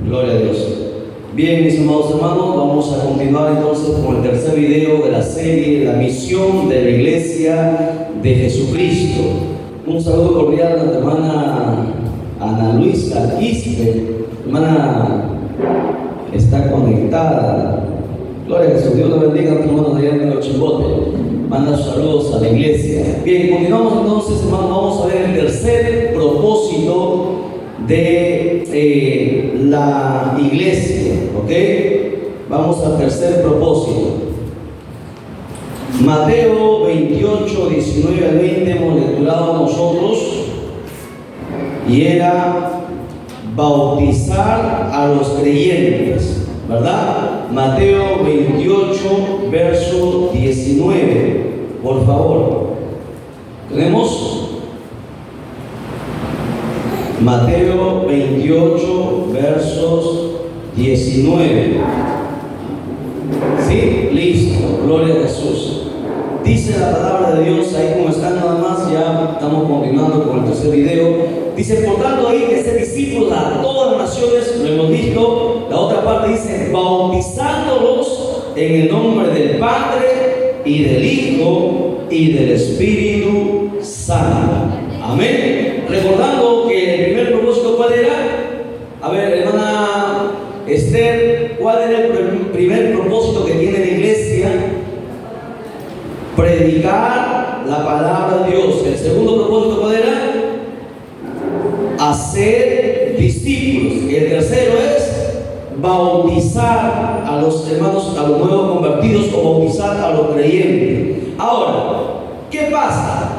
Gloria a Dios. Bien, mis amados hermanos, vamos a continuar entonces con el tercer video de la serie La misión de la Iglesia de Jesucristo. Un saludo cordial a la hermana Ana Luisa Quispe. Hermana, está conectada. Gloria a Jesús. Dios la bendiga a tu hermano de allá en el Chimbote. Manda saludos a la iglesia. Bien, continuamos entonces, hermanos. Vamos a ver el tercer propósito de la iglesia, ¿ok? Vamos al tercer propósito. Mateo 28, 19 al 20 hemos lecturado nosotros, y era bautizar a los creyentes, ¿verdad? Mateo 28, verso 19, por favor. ¿Tenemos? Mateo 28, versos 19. ¿Sí? Listo. Gloria a Jesús. Dice la palabra de Dios, ahí como están nada más, ya estamos continuando con el tercer video. Dice, por tanto, hay que ser discípulos a todas las naciones, lo hemos visto. La otra parte dice, bautizándolos en el nombre del Padre y del Hijo y del Espíritu Santo. Amén. Recordando que el primer propósito, ¿cuál era? A ver, hermana Esther, ¿cuál era el primer propósito que tiene la iglesia? Predicar la palabra de Dios. El segundo propósito, ¿cuál era? Hacer discípulos. El tercero es bautizar a los hermanos, a los nuevos convertidos, o bautizar a los creyentes. Ahora, ¿qué pasa?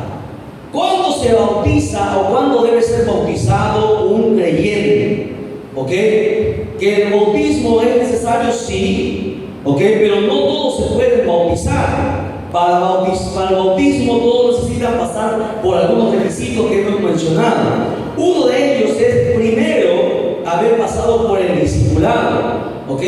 ¿Cuándo se bautiza o cuándo debe ser bautizado un creyente? ¿Ok? Que el bautismo es necesario, sí, ¿ok? Pero no todos se pueden bautizar. Para el bautismo todos necesitan pasar por algunos requisitos que hemos mencionado. Uno de ellos es primero haber pasado por el discipulado. ¿Ok?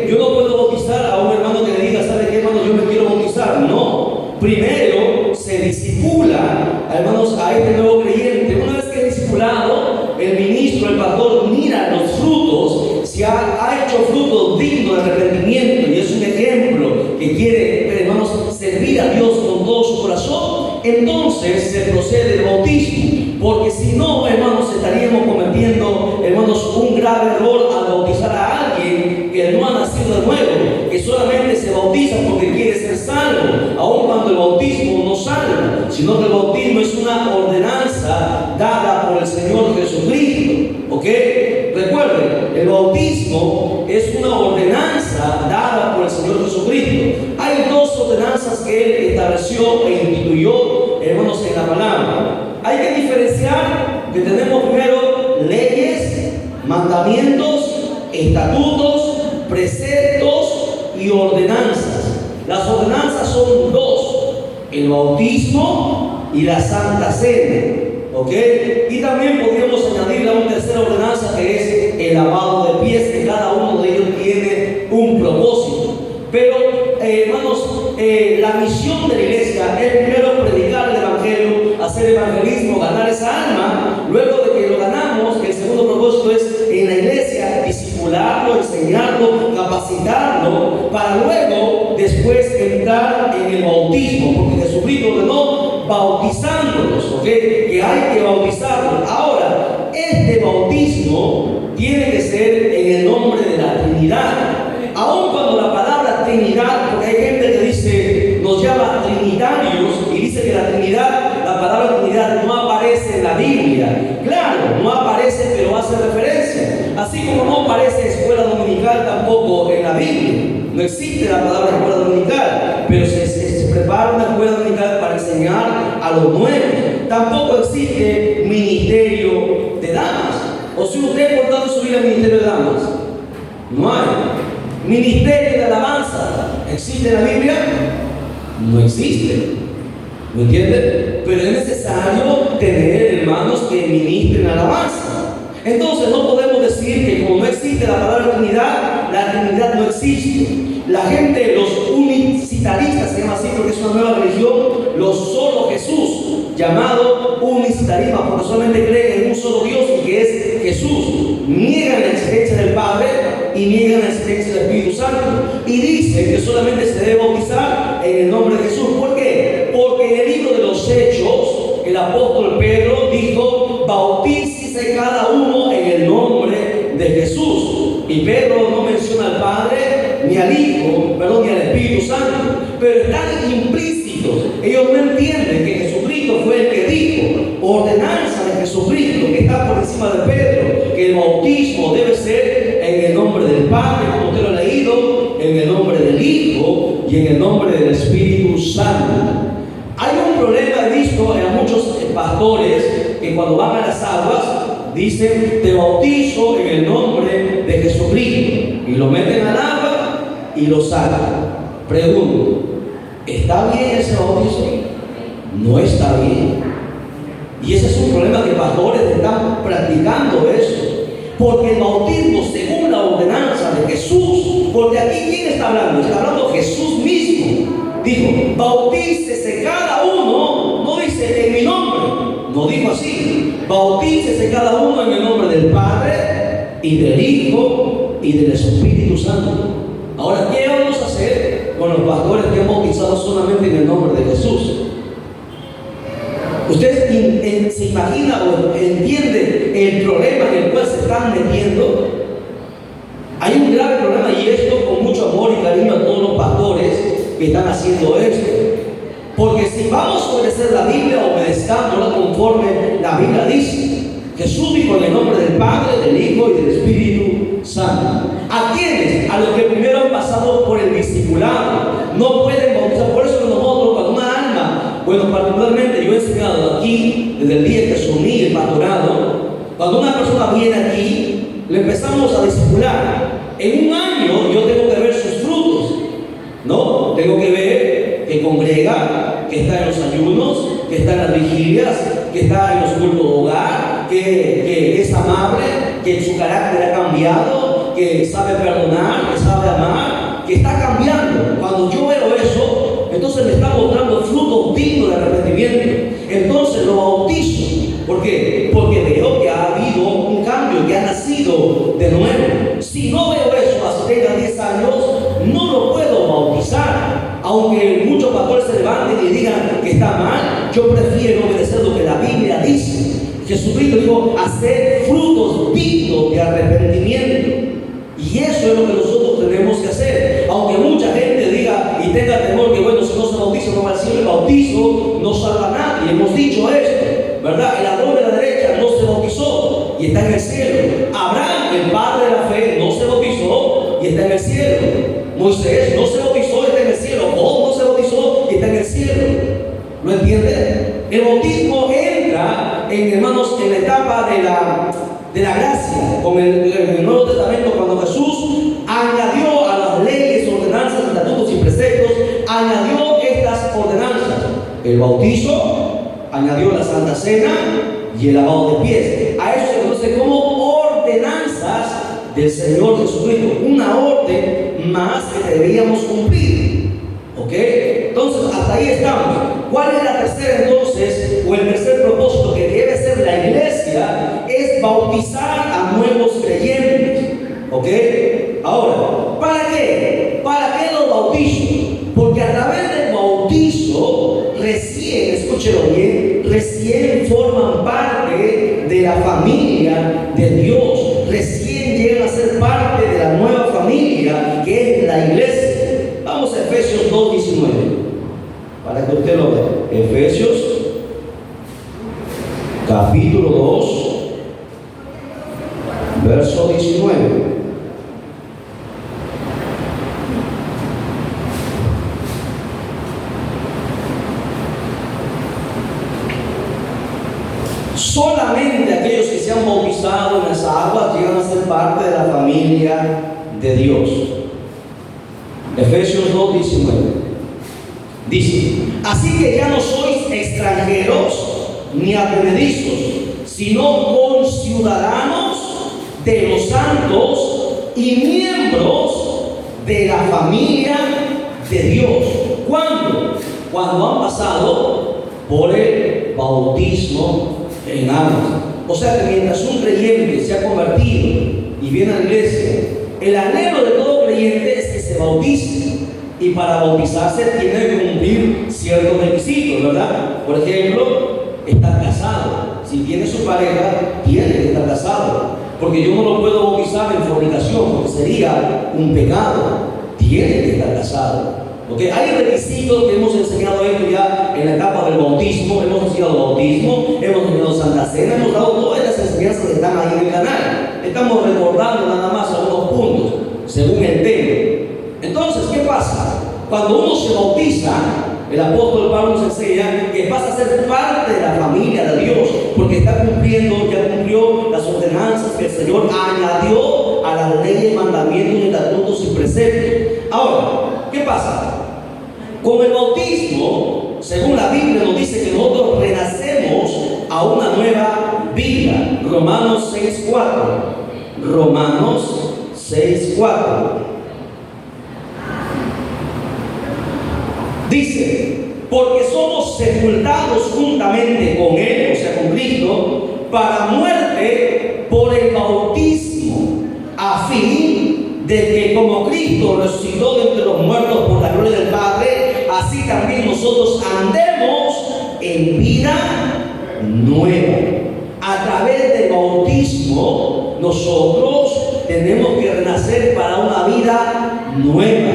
Yo no puedo bautizar a un hermano que le diga, ¿sabe qué, hermano? Yo me quiero bautizar. No. Primero se discipula, hermanos, a este nuevo creyente. Una vez que es discipulado, el ministro, el pastor, mira los frutos, si ha hecho frutos dignos de arrepentimiento y es un ejemplo que quiere, hermanos, servir a Dios con todo su corazón, entonces se procede el bautismo. Porque si no, hermanos, estaríamos cometiendo, hermanos, un grave error al bautizar a alguien que no ha nacido de nuevo, que solamente se bautiza porque quiere ser salvo, aun cuando el bautismo no salva, sino que el bautismo es una ordenanza dada por el Señor Jesucristo. ¿Ok? Recuerden, el bautismo es una ordenanza dada por el Señor Jesucristo. Hay dos ordenanzas que Él estableció e instituyó, hermanos, en la palabra. Hay que diferenciar que tenemos primero leyes, mandamientos, estatutos, preceptos y ordenanzas. Las ordenanzas son dos: el bautismo y la Santa Cena. ¿Ok? Y también podríamos añadirle a una tercera ordenanza, que es el lavado de pies, que cada uno de ellos tiene un propósito. Pero, hermanos, la misión de la iglesia es primero predicar el evangelio, hacer evangelismo, ganar esa alma. Luego de que lo ganamos, el segundo propósito es en la iglesia discipular para luego después entrar en el bautismo, porque Jesucristo ordenó bautizándonos, ¿ok? Que hay que bautizarnos. Ahora, este bautismo tiene que ser en el nombre de la Trinidad. Aun cuando la palabra Trinidad, porque hay gente que dice, nos llama trinitarios y dice que la Trinidad, la palabra Trinidad no aparece en la Biblia. Claro, no aparece, pero hace referencia. Así como no aparece escuela dominical tampoco en la Biblia. No existe la palabra escuela dominical, pero se prepara una escuela dominical para enseñar a los nuevos. Tampoco existe ministerio de damas. O si usted por tanto subir al ministerio de damas, no hay. Ministerio de alabanza, ¿existe en la Biblia? No existe. ¿Me entienden? Pero es necesario tener hermanos que ministren alabanza. Entonces no podemos decir que como no existe la palabra Trinidad, la Trinidad no existe. La gente, los unicitaristas, se llama así porque es una nueva religión, los solo Jesús, llamado unicitarismo, porque solamente creen en un solo Dios y que es Jesús. Niegan la existencia del Padre y niegan la existencia del Espíritu Santo. Y dicen que solamente se debe bautizar en el nombre de Jesús. ¿Por qué? Porque en el libro de los Hechos, el apóstol Pedro dijo, bautícese cada uno en el nombre de Jesús. Y Pedro no menciona al Padre, ni al Hijo, perdón, ni al Espíritu Santo, pero están implícitos. Ellos no entienden que Jesucristo fue el que dijo, ordenanza de Jesucristo, que está por encima de Pedro, que el bautismo debe ser en el nombre del Padre, como usted lo ha leído, en el nombre del Hijo y en el nombre del Espíritu Santo. Hay un problema, he visto en muchos pastores que cuando van a las aguas dicen, te bautizo en el nombre de Jesucristo, y lo meten al agua y lo sacan. Pregunto, ¿está bien ese bautizo? No está bien. Y ese es un problema que pastores están practicando eso. Porque el bautismo, según la ordenanza de Jesús, porque aquí ¿quién está hablando? Está hablando Jesús mismo. Dijo, bautícese cada uno, no dice en mi nombre, no dijo así. Bautícese cada uno en el nombre del Padre y del Hijo y del Espíritu Santo. Ahora, ¿qué vamos a hacer con los pastores que han bautizado solamente en el nombre de Jesús? ¿Usted se imagina o entiende el problema en el cual se están metiendo? Hay un grave problema, y esto con mucho amor y cariño a todos los pastores que están haciendo esto. Porque si vamos a obedecer la Biblia, obedezcándola conforme la Biblia dice. Jesús dijo en el nombre del Padre, del Hijo y del Espíritu Santo. ¿A quiénes? A los que primero han pasado por el discipulado. No pueden bautizar. Por eso nosotros, cuando una alma, bueno, particularmente yo he enseñado aquí, desde el día que asumí el pastorado, cuando una persona viene aquí, le empezamos a discipular. En un año yo tengo que ver sus frutos, ¿no? Tengo que ver que congrega, que está en los ayunos, que está en las vigilias, que está en los cultos de hogar, que es amable, que su carácter ha cambiado, que sabe perdonar, que sabe amar, que está cambiando. Cuando yo veo eso, entonces me está mostrando frutos dignos de arrepentimiento. Entonces lo bautizo. ¿Por qué? Porque veo que ha habido un cambio, que ha nacido de nuevo. Si no veo eso, hace tenga 10 años, no lo puedo bautizar. Aunque muchos pastores se levanten y digan que está mal, yo prefiero obedecer lo que la Biblia dice. Jesucristo dijo, hacer frutos dignos de arrepentimiento. Y eso es lo que nosotros tenemos que hacer. Aunque mucha gente diga y tenga temor que, bueno, si no se bautiza no va al cielo, el bautizo no salva a nadie. Hemos dicho esto, ¿verdad? El ladrón de la derecha no se bautizó y está en el cielo. Abraham, el padre de la fe, no se bautizó y está en el cielo. Moisés no se bautizó y está en el cielo. Job no se bautizó y está en el cielo. ¿Lo entienden? El bautismo entra, hermanos, en la etapa de la gracia, con el Nuevo Testamento, cuando Jesús añadió a las leyes, ordenanzas, estatutos y preceptos, añadió estas ordenanzas: el bautizo, añadió la Santa Cena y el lavado de pies. A eso se conoce como ordenanzas del Señor Jesucristo, una orden más que deberíamos cumplir. ¿Ok? Entonces, hasta ahí estamos. ¿Cuál es la tercera entonces, o el tercer propósito que debe ser la iglesia? Es bautizar a nuevos creyentes. ¿Ok? Ahora, ¿Para qué? ¿Para qué los bautizo? Porque a través del bautizo, recién, escúchelo bien, recién forman parte de la familia de Dios. Recién llegan a ser parte de la nueva familia que es la iglesia. Vamos a Efesios 2:19, para que usted lo vea. Efesios capítulo 2, verso 19. Solamente aquellos que se han bautizado en las aguas llegan a ser parte de la familia de Dios. Efesios 2:19 dice: así que ya no sois extranjeros ni advenedizos, sino conciudadanos de los santos y miembros de la familia de Dios. ¿Cuándo? Cuando han pasado por el bautismo en aguas. O sea que mientras un creyente se ha convertido y viene a la iglesia, el anhelo de todo creyente es que se bautice. Y para bautizarse tiene que cumplir ciertos requisitos, ¿verdad? Por ejemplo, estar casado. Si tiene su pareja, tiene que estar casado. Porque yo no lo puedo bautizar en fornicación, porque sería un pecado. Tiene que estar casado. ¿Okay? Hay requisitos que hemos enseñado esto ya en la etapa del bautismo. Hemos enseñado bautismo, hemos enseñado Santa Cena, hemos dado todas las enseñanzas que están ahí en el canal. Estamos recordando nada más algunos puntos según el tema. Entonces, ¿qué pasa? Cuando uno se bautiza, el apóstol Pablo nos enseña que pasa a ser parte de la familia de Dios, porque está cumpliendo, ya cumplió las ordenanzas que el Señor añadió a las leyes, mandamientos, estatutos y preceptos. Ahora, ¿qué pasa? Con el bautismo, según la Biblia nos dice que nosotros renacemos a una nueva vida. Romanos 6:4. Romanos 6:4. Dice: porque somos sepultados juntamente con Él, o sea, con Cristo, para muerte por el bautismo, a fin de que como Cristo resucitó de entre los muertos por la gloria del Padre, así también nosotros andemos en vida nueva. A través del bautismo, nosotros tenemos que renacer para una vida nueva.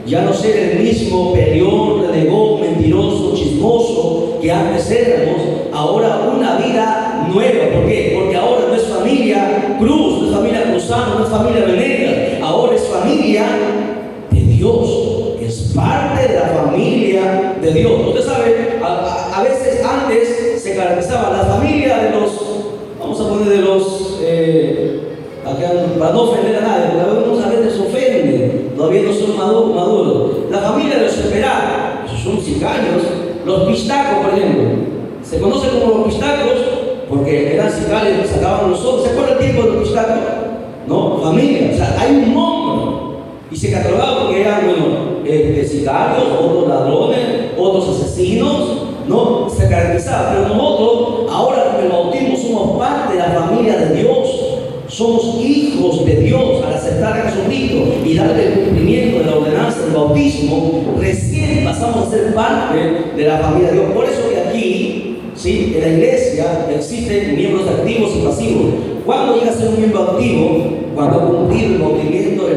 Ya no ser el mismo peleón, renegón, mentiroso, chismoso que antes éramos. Ahora una vida nueva. ¿Por qué? Porque ahora no es familia Cruz, no es familia Cruzano, no es familia Venegas. Ahora es familia de Dios. Es parte de la familia de Dios. Usted sabe, a veces antes se caracterizaba la familia de los, vamos a poner de los, para no ofender a nadie, porque algunos a veces ofenden, todavía no son maduros. La familia de los esperados, esos son sicarios. Los pistacos, por ejemplo, se conocen como los pistacos porque eran sicarios que sacaban los ojos. ¿Se acuerda el tiempo de los pistacos? No, familia, o sea, hay un nombre. Y se catalogaban porque eran, sicarios, otros ladrones, otros asesinos, ¿no? Se caracterizaban. Pero nosotros, ahora con el bautismo, somos parte de la familia de Dios. Somos hijos de Dios al aceptar a Jesucristo y darle el cumplimiento de la ordenanza del bautismo. Recién pasamos a ser parte de la familia de Dios. Por eso que aquí, ¿sí?, en la iglesia existen miembros activos y pasivos. ¿Cuándo llega a ser un miembro activo? Cuando ha cumplido el bautimiento,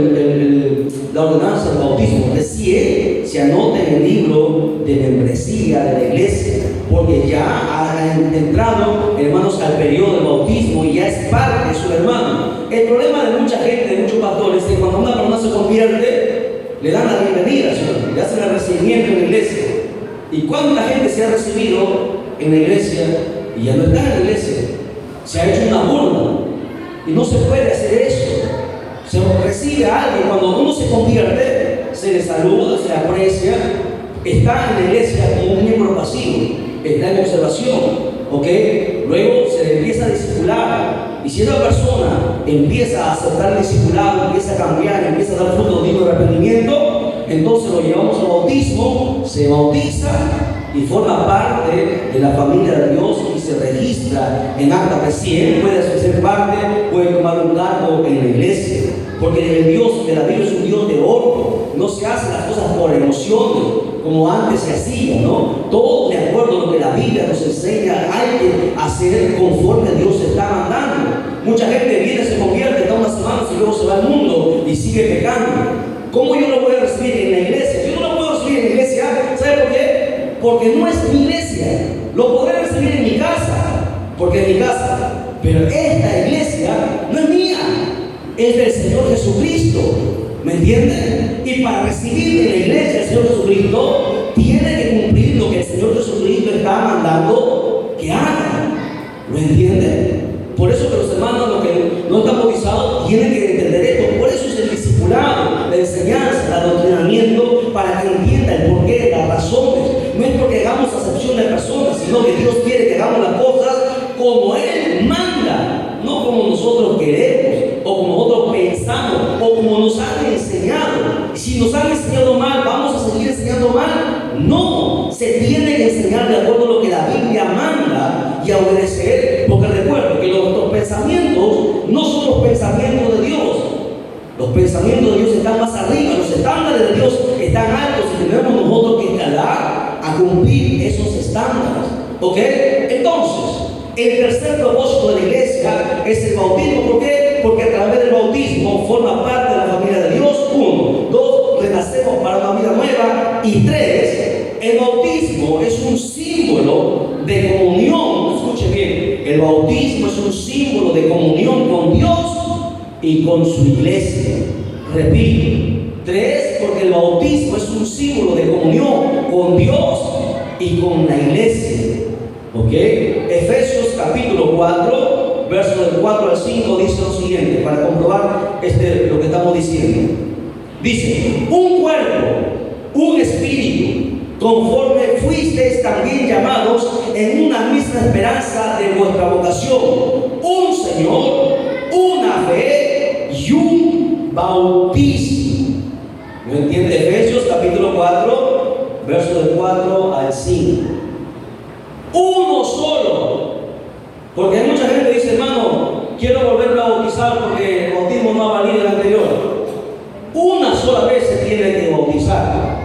la ordenanza del bautismo. Recién se anota en el libro de membresía de la iglesia, porque ya ha entrado, hermanos, al periodo del bautismo y ya es parte de su hermano. El problema de mucha gente, de muchos pastores, es que cuando una persona se convierte, le dan la bienvenida, ¿sí?, le hacen el recibimiento en la iglesia. ¿Y cuánta gente se ha recibido en la iglesia y ya no está en la iglesia? Se ha hecho una burla y no se puede hacer eso. Se recibe a alguien, cuando uno se convierte, se le saluda, se le aprecia, está en la iglesia como un miembro pasivo, está en observación, ¿ok? Luego se le empieza a discipular, y si esa persona empieza a aceptar el discipulado, empieza a cambiar, empieza a dar fruto digno de arrepentimiento, entonces lo llevamos al bautismo, se bautiza y forma parte de la familia de Dios y se registra en acta. Recién puede ser parte, puede tomar un cargo en la iglesia. porque el Dios de la Biblia es un Dios de orden. No se hacen las cosas por emociones, como antes se hacía, ¿no? Todo de acuerdo a lo que la Biblia nos enseña, hay que hacer conforme Dios está mandando. Mucha gente viene, se convierte, está unas semanas y luego se va al mundo y sigue pecando. ¿Cómo yo lo voy a recibir en la iglesia? Yo no lo puedo recibir en la iglesia. ¿Sabe por qué? Porque no es mi iglesia. Lo podré recibir en mi casa, porque es mi casa. Pero esta iglesia no es mía, es del Señor Jesucristo. ¿Me entienden? Y para recibir en la iglesia del Señor Jesucristo, tiene que cumplir lo que el Señor Jesucristo está mandando que haga. ¿Lo entienden? Por eso que los hermanos, los que no están bautizados, tienen que entender esto. Por eso es el discipulado, la enseñanza, el adoctrinamiento, para que entiendan el porqué, las razones. No es porque hagamos acepción de personas, sino que Dios quiere que hagamos las cosas como Él manda, no como nosotros queremos, o como nosotros pensamos, o como nos han enseñado. Si nos han enseñado mal, ¿vamos a seguir enseñando mal? No, se tiene que enseñar de acuerdo a lo que la Biblia manda y a obedecer, porque recuerden que nuestros pensamientos no son los pensamientos de Dios. Los pensamientos de Dios están más arriba, los estándares de Dios están altos y tenemos nosotros que escalar a cumplir esos estándares. ¿Ok? Entonces, el tercer propósito de la iglesia es el bautismo. ¿Por qué? Porque a través del bautismo forma parte de la familia de Dios. 1, 2, renacemos para una vida nueva. Y 3, el bautismo es un símbolo de comunión. Escuche bien, el bautismo es un símbolo de comunión con Dios y con su iglesia. Repito, 3, porque el bautismo es un símbolo de comunión con Dios y con la iglesia. ¿Ok? Efesios capítulo 4, versos del 4 al 5 dice lo siguiente, para comprobar lo que estamos diciendo. Dice: un cuerpo, un espíritu, conforme fuisteis también llamados en una misma esperanza de vuestra vocación, un Señor, una fe y un bautismo. ¿No entiende? Efesios capítulo 4, versos del 4 al 5. Uno solo. Porque hay mucha gente que dice: hermano, quiero volverme a bautizar porque el bautismo no ha valido el anterior. Una sola vez se tiene que bautizar.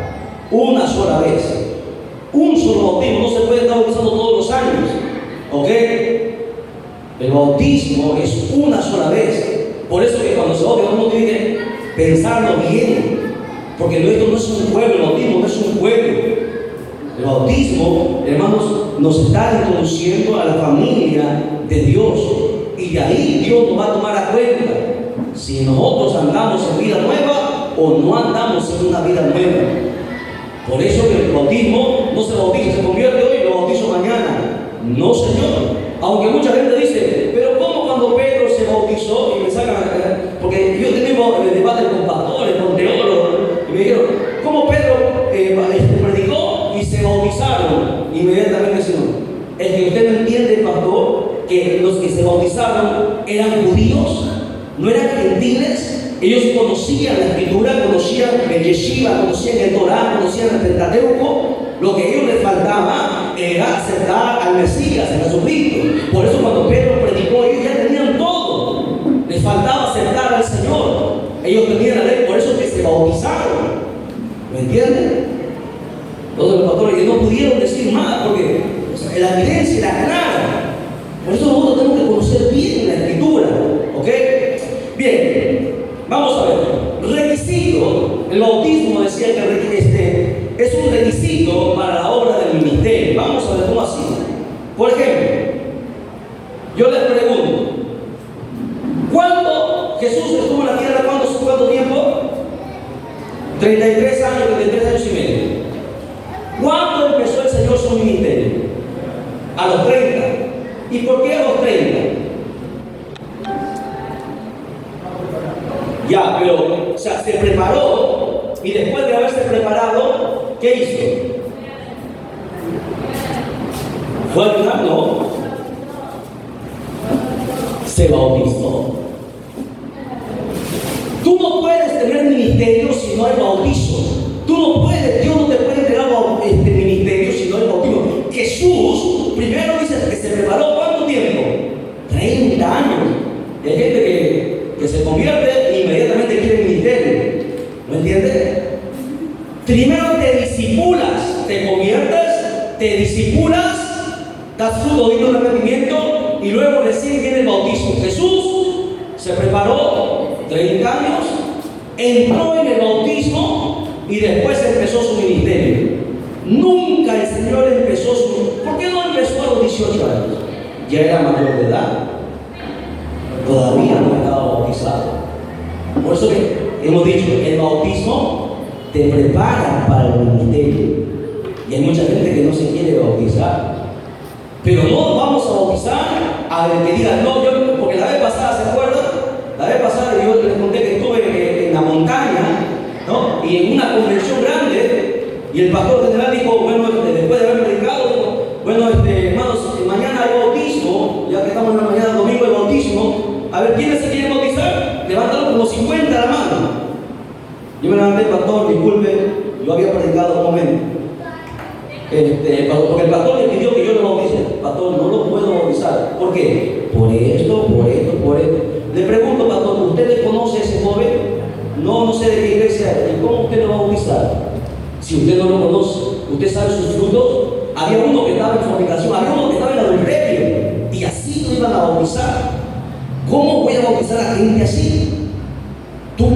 Una sola vez. Un solo bautismo. No se puede estar bautizando todos los años. ¿Ok? El bautismo es una sola vez. Por eso que cuando se bautiza uno tiene que pensarlo bien. Porque esto no es un juego, el bautismo no es un juego. El bautismo, hermanos, nos está introduciendo a la familia de Dios. Y de ahí Dios nos va a tomar a cuenta si nosotros andamos en vida nueva o no andamos en una vida nueva. Por eso que el bautismo no se bautiza, se convierte hoy y lo bautizo mañana. No, Señor. Aunque mucha gente dice: pero ¿cómo cuando Pedro se bautizó? Y me sacan, porque yo tengo debate con pastores, con teólogos, y me dijeron: ¿cómo Pedro predicó y se bautizaron inmediatamente? Es que usted no entiende, pastor, que los que se bautizaron eran judíos, no eran gentiles. Ellos conocían la escritura, conocían el yeshiva, conocían el Torah, conocían el Pentateuco. Lo que a ellos les faltaba era aceptar al Mesías, a Jesucristo. Por eso cuando Pedro predicó, ellos ya tenían todo. Les faltaba aceptar al Señor. Ellos tenían la ley, por eso que se bautizaron. ¿Me entienden? Todos los pastores que no pudieron decir nada porque la evidencia era clara. Por eso nosotros tenemos que conocer bien la escritura. ¿Ok? Bien, vamos a ver. Requisito. El bautismo decía que es un requisito para la obra del ministerio. Vamos a ver cómo así. Por ejemplo, yo les pregunto: ¿cuándo Jesús estuvo en la tierra? ¿Cuánto tiempo? 33 años, 33 años y medio. ¿Cuándo empezó el Señor su ministerio? A los 30. ¿Y por qué a los 30? Ya, pero, o sea, se preparó, y después de haberse preparado, ¿qué hizo? ¿Fue a ayunar? No. Se bautizó. Tú no puedes tener ministerio si no hay bautizo. Tú no puedes, Dios no te puede entregar ministerio si no hay bautismo. Jesús, primero dice que se preparó, ¿cuánto tiempo? 30 años. Y hay gente que se convierte e inmediatamente Primero te disipulas, te conviertes, te disipulas, das fruto digno de arrepentimiento y luego recién viene el bautismo. Jesús se preparó 30 años, entró en el bautismo y después empezó su ministerio. Nunca el Señor empezó su... ¿Por qué no empezó a los 18 años? Ya era mayor de edad. Todavía no estaba bautizado. Por eso que hemos dicho, el bautismo te prepara para el ministerio. Y hay mucha gente que no se quiere bautizar. Pero no vamos a bautizar a ver que digan, no, yo, porque la vez pasada, ¿se acuerdan? La vez pasada yo les conté que estuve en la montaña, ¿no? Y en una convención grande, y el pastor general dijo, bueno, después de haber predicado, dijo, bueno, hermanos, mañana hay bautismo, ya que estamos en la mañana, domingo hay bautismo, a ver, ¿quiénes se quieren bautizar? Levantaron como 50 la mano. Yo me levanté, pastor, disculpe, yo había predicado un momento. Porque el pastor le pidió que yo lo bautice. Pastor, no lo puedo bautizar. ¿Por qué? Por esto. Le pregunto, pastor, ¿usted le conoce a ese joven? No, no sé de qué iglesia es. ¿Y cómo usted lo va a bautizar? Si usted no lo conoce, usted sabe sus frutos. Había uno que estaba en fornicación, había uno que estaba en adulterio, y así lo iban a bautizar. ¿Cómo voy a bautizar a gente así? Tú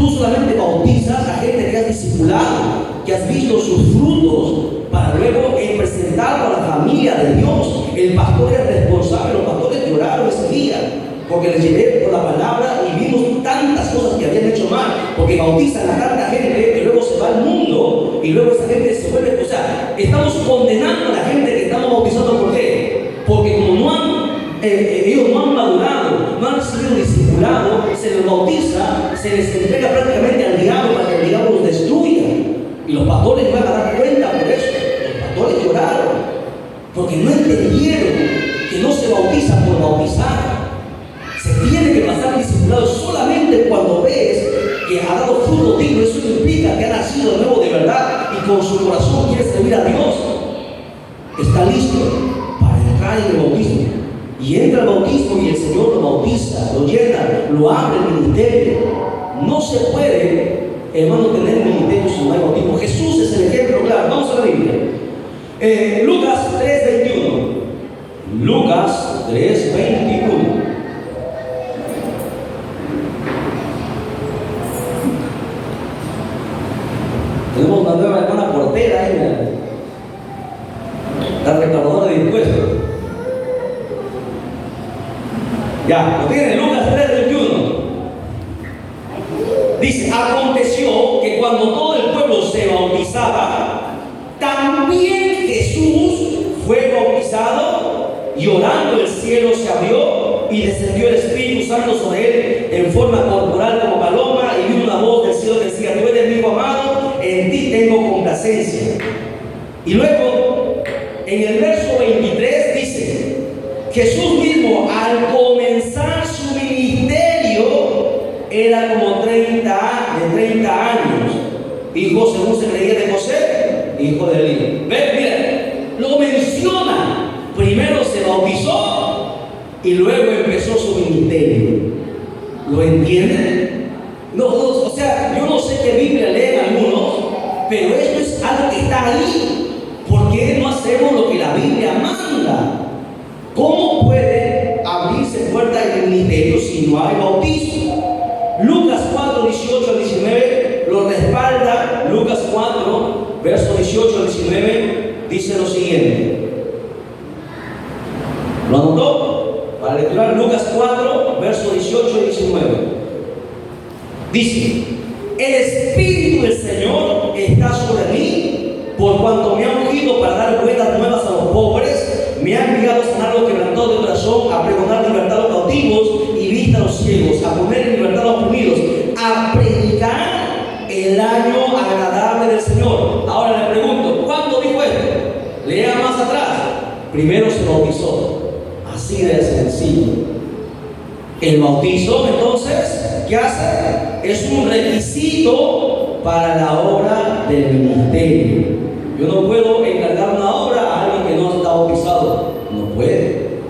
solamente bautizas a gente que has discipulado, que has visto sus frutos, para luego presentarlo a la familia de Dios. El pastor es responsable, los pastores lloraron ese día, porque les llevé por la palabra y vimos tantas cosas que habían hecho mal, porque bautizan a tanta gente que luego se va al mundo y luego esa gente se vuelve, o sea, estamos condenando a la gente que estamos bautizando. ¿Por qué? Porque como no han, ellos no han madurado, no han sido discipulados, se les bautiza, se les entrega prácticamente al diablo para que el diablo los destruya. Y los pastores van a dar cuenta por eso. Los pastores lloraron, porque no entendieron que no se bautiza por bautizar. Se tiene que pasar discipulado solamente cuando ves que ha dado fruto digno. Eso implica que ha nacido de nuevo de verdad y con su corazón quiere servir a Dios. Está listo para entrar en el bautismo. Y entra al bautismo y el Señor lo bautiza, lo llena, lo abre el ministerio. No se puede, hermano, tener un ministerio si no hay bautismo. Jesús es el ejemplo claro. Vamos a la Biblia. Lucas 3:21. Lucas 3:21. Tenemos una nueva hermana portera ahí, la recaudadora de impuestos. Ya, lo tiene, Lucas 3:21. Dice, aconteció que cuando todo el pueblo se bautizaba, también Jesús fue bautizado, y orando el cielo se abrió y descendió el Espíritu Santo sobre él en forma corporal como paloma, y vino una voz del cielo que decía, tú eres mi hijo amado, en ti tengo complacencia. Y luego, en el verso 23 dice, Jesús mismo al comenzar su ministerio era como de 30 años, hijo según se creía de José, hijo de Elí. Mira, lo menciona. Primero se bautizó y luego empezó su ministerio. ¿Lo entienden? No, o sea, yo no sé qué Biblia leen algunos, pero esto es algo que está ahí. ¿Por qué no hacemos lo que la Biblia manda? ¿Cómo puede abrirse puerta en el ministerio si no hay bautismo? Lucas 4:18-19 lo respalda. Lucas 4, verso 18-19 dice lo siguiente. ¿Lo anotó? Para lecturar Lucas 4, verso 18 y 19. Dice, el Espíritu del Señor está sobre mí, por cuanto me ha ungido para dar buenas nuevas a los pobres, me ha enviado a sanar a los quebrantados de corazón, a pregonar libertad a los cautivos y vista a los ciegos, a poner en libertad a los oprimidos, a predicar el año agradable del Señor. Ahora le pregunto, ¿cuándo dijo esto? Lea más atrás. Primero se bautizó. Así de sencillo. El bautizo, entonces, ¿qué hace? Es un requisito para la obra del ministerio. Yo no puedo encargar una obra a alguien que no está bautizado. No puede.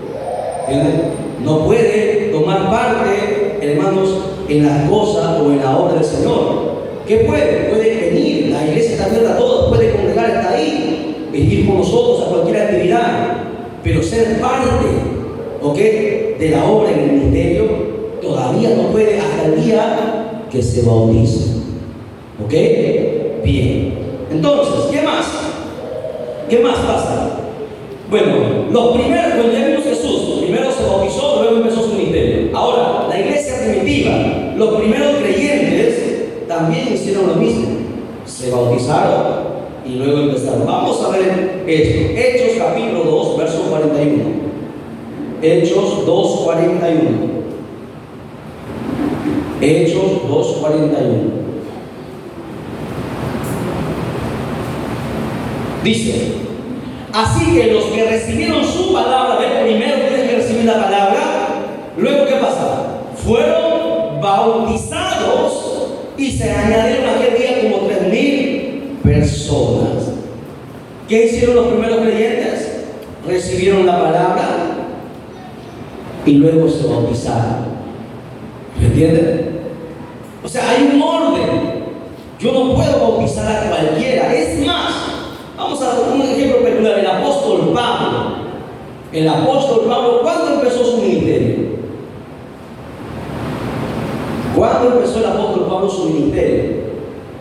¿Entienden? No puede tomar parte, hermanos, en las cosas o en la obra del Señor. ¿Qué puede? Puede venir, la iglesia está abierta a todos, puede congregar, está ahí, venir con nosotros a cualquier actividad, pero ser parte, ¿ok?, de la obra en el ministerio, todavía no puede hasta el día que se bautice. ¿Ok? Bien. Entonces, ¿qué más? ¿Qué más pasa? Bueno, los primeros, cuando ya vimos Jesús, primero se bautizó, luego empezó su ministerio. Ahora, la iglesia primitiva, los primeros creyentes también hicieron lo mismo. Se bautizaron y luego empezaron. Vamos a ver esto. Hechos capítulo 2, verso 41. Hechos 2:41. Hechos 2:41. Dice: así que los que recibieron su palabra, primero tienen que recibir la palabra, luego ¿qué pasa? Fueron bautizados y se añadieron aquel día como 3,000 personas. ¿Qué hicieron los primeros creyentes? Recibieron la palabra y luego se bautizaron. ¿Me entienden? O sea, hay un orden. Yo no puedo bautizar a cualquiera. Es más, vamos a dar un ejemplo peculiar. El apóstol Pablo. El apóstol Pablo, ¿cuándo empezó su ministerio? ¿Cuándo empezó el apóstol Pablo su ministerio?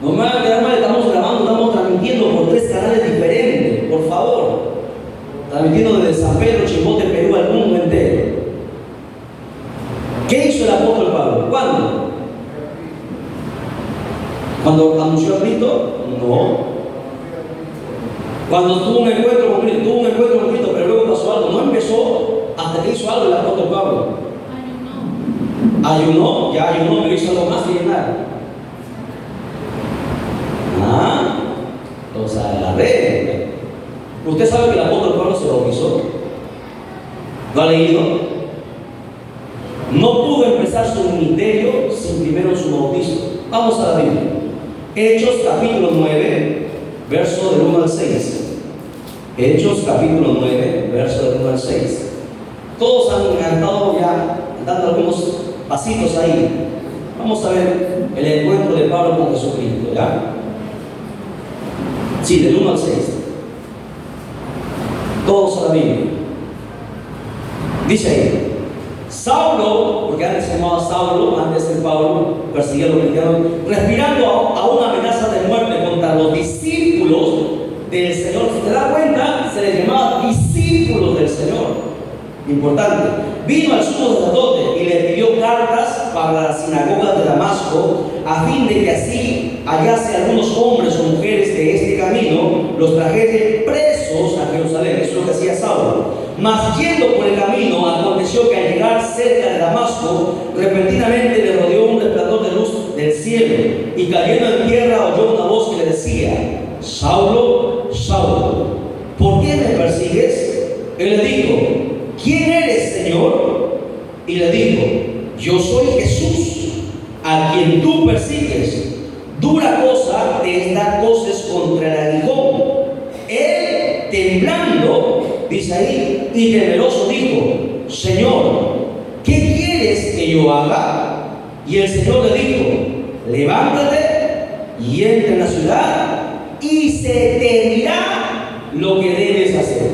No me van a quedar mal, estamos grabando, estamos transmitiendo por 3 canales diferentes, por favor. Transmitiendo desde San Pedro, Chimbote, Perú, al mundo entero. ¿Qué hizo el apóstol Pablo? ¿Cuándo? ¿Cuando anunció a Cristo? No. Cuando tuvo un encuentro con Cristo, pero luego pasó algo. No empezó hasta que hizo algo el apóstol Pablo. Ayunó, ya ayunó, pero hizo algo más que llenar. Los agarré. ¿Usted sabe que el apóstol Pablo se bautizó? ¿Lo ha leído? No pudo empezar su ministerio sin primero su bautismo. Vamos a la Biblia. Hechos capítulo 9, verso del 1 al 6. Hechos capítulo 9, verso del 1 al 6. Todos han estado ya dando algunos pasitos ahí. Vamos a ver el encuentro de Pablo con Jesucristo, ¿ya? Sí, del 1 al 6. Todos a la Biblia. Dice ahí: Saulo, porque antes se llamaba Saulo, antes de Pablo, persiguió a los cristianos, respirando a una amenaza de muerte contra los discípulos del Señor. Si te das cuenta, se les llamaba discípulos del Señor. Importante. Vino al sumo sacerdote y le pidió cartas para las sinagogas de Damasco, a fin de que así hallase algunos hombres o mujeres de este camino, los trajese presos a Jerusalén. Eso es lo que hacía Saulo. Mas yendo por el camino, aconteció que al llegar cerca de Damasco, repentinamente le rodeó un resplandor de luz del cielo, y cayendo en tierra oyó una voz que le decía: Saulo, Saulo, ¿por qué me persigues? Él le dijo: ¿quién eres, Señor? Y le dijo: yo soy Jesús, a quien tú persigues. Dura cosa te es dar voces contra el aguijón. Él, temblando, dice ahí, y temeroso dijo: Señor, ¿qué quieres que yo haga? Y el Señor le dijo: levántate y entra en la ciudad, y se te dirá lo que debes hacer.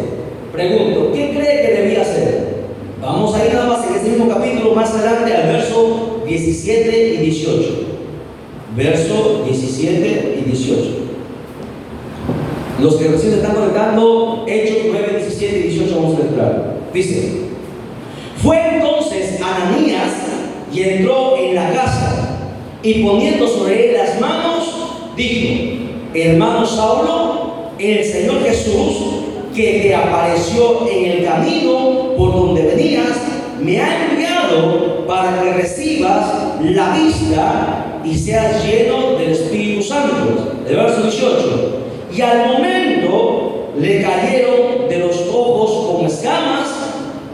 Pregunto, ¿qué cree que debía hacer? Vamos a ir nada más en este mismo capítulo, más adelante, al verso 17 y 18. Verso 17 y 18. Los que recién están conectando, Hechos 9, 17 y 18, vamos a entrar. Dice: fue entonces Ananías y entró en la casa, y poniendo sobre él las manos, dijo: hermano Saulo, el Señor Jesús, que te apareció en el camino por donde venías, me ha enviado para que recibas la vista y seas lleno del Espíritu Santo. El verso 18. Y al momento le cayeron de los ojos como escamas,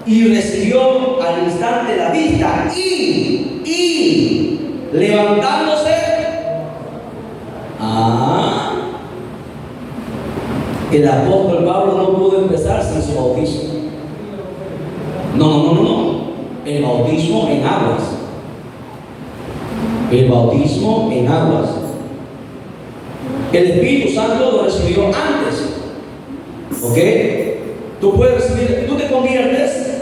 y recibió al instante la vista, y levantándose, el apóstol Pablo no pudo empezar sin su bautismo. No. El bautismo en aguas. El bautismo en aguas. El Espíritu Santo lo recibió antes. ¿Ok? Tú puedes recibir, tú te conviertes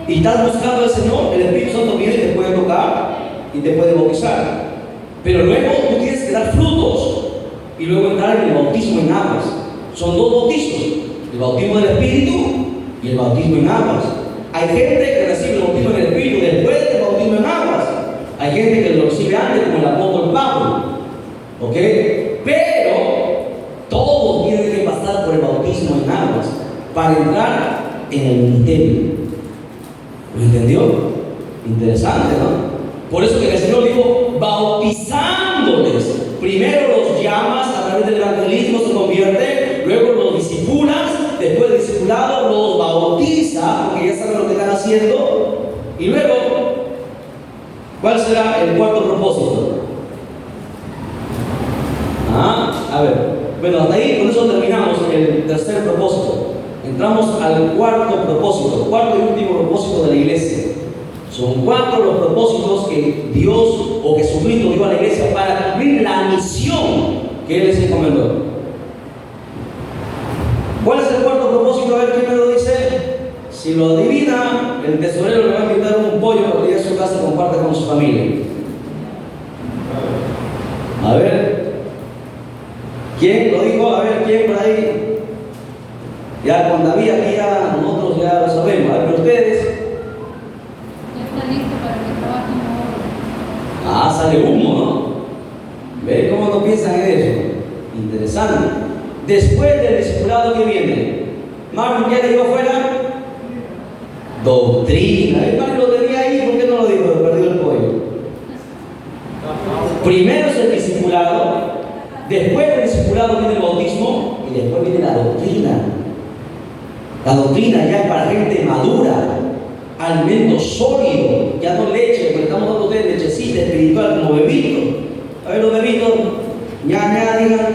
y estás buscando al Señor, el Espíritu Santo viene y te puede tocar y te puede bautizar. Pero luego tú tienes que dar frutos y luego entrar en el bautismo en aguas. Son dos bautizos, el bautismo del Espíritu y el bautismo en aguas. Hay gente que recibe el bautismo en el Espíritu después del bautismo en aguas. Hay gente que lo recibe antes, como el apóstol Pablo. ¿Ok? Pero todos tienen que pasar por el bautismo en aguas para entrar en el ministerio. ¿Lo entendió? Interesante, ¿no? Por eso que el Señor dijo, bautizándoles. Primero los llamas a través del evangelismo, se convierten, luego los discipulas, después del discipulado los bautiza, porque ya saben lo que están haciendo. Y luego, ¿cuál será el cuarto propósito? A ver, bueno, hasta ahí, con eso terminamos el tercer propósito. Entramos al cuarto propósito, cuarto y último propósito de la iglesia. Son 4 los propósitos que Dios o Jesucristo dio a la iglesia para cumplir la misión que Él les encomendó. ¿Cuál es el cuarto propósito? A ver quién me lo dice. Si lo adivina, el tesorero le va a invitar un pollo para que llegue a su casa y comparte con su familia. A ver, ¿quién lo dijo? A ver, ¿quién por ahí? Ya con David aquí ya nosotros ya lo sabemos. A ver, pero ustedes. Sale humo, ¿no? ¿Ven cómo no piensan en eso? Interesante. Después del discipulado que viene, Marvin, ¿ya le dijo afuera? Doctrina. Marvin lo tenía ahí, ¿por qué no lo dijo? Perdió el pollo. Primero es el discipulado, después del discipulado viene el bautismo y después viene la doctrina. La doctrina ya es para gente madura, alimento sólido, ya no leche, porque estamos dando ustedes lechecita espiritual como bebitos. A ver los bebitos, ya, digan.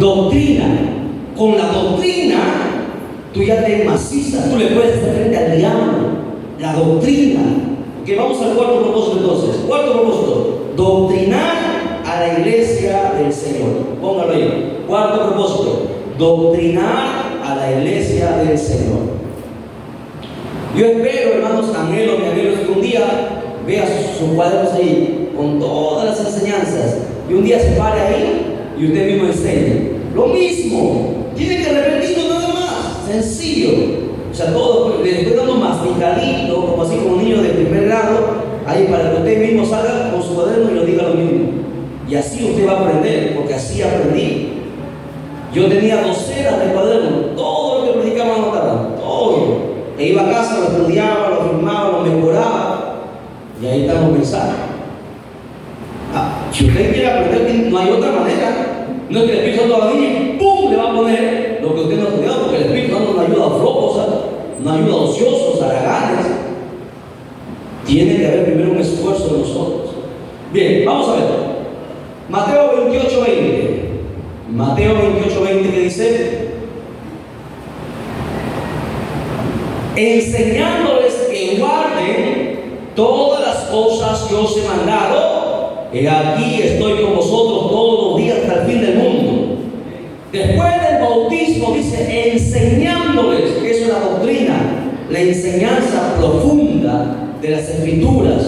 Doctrina. Con la doctrina, tú ya te macizas, tú le puedes hacer frente al diablo. La doctrina. Ok, vamos al cuarto propósito entonces. Cuarto propósito, doctrinar a la iglesia del Señor. Póngalo ahí. Cuarto propósito, doctrinar a la iglesia del Señor. Yo espero, hermanos, anhelo es que un día vea sus cuadernos ahí con todas las enseñanzas y un día se pare ahí y usted mismo enseñe. Lo mismo, tiene que repetirlo nada más, sencillo. O sea, todo, le estoy dando masticadito, como así como niño de primer grado, ahí para que usted mismo salga con su cuaderno y lo diga lo mismo. Y así usted va a aprender, porque así aprendí. Yo tenía docenas de cuadernos, todo lo que predicaba anotaba, todo. E iba a casa, lo estudiaba, lo firmaba, lo mejoraba. Y ahí estamos pensando. Si usted quiere aprender, no hay otra manera. No es que el Espíritu Santo a la niña, ¡pum!, le va a poner lo que usted no ha estudiado, porque el Espíritu Santo no ayuda a flojos, no ayuda a ociosos, a haraganes. Tiene que haber primero un esfuerzo de nosotros. Bien, vamos a ver. Mateo 28:20. Mateo 28:20 que dice: enseñándoles que guarden todas las cosas que os he mandado, he aquí estoy con vosotros todos los días hasta el fin del mundo. Después del bautismo dice enseñándoles, que es una doctrina, la enseñanza profunda de las Escrituras,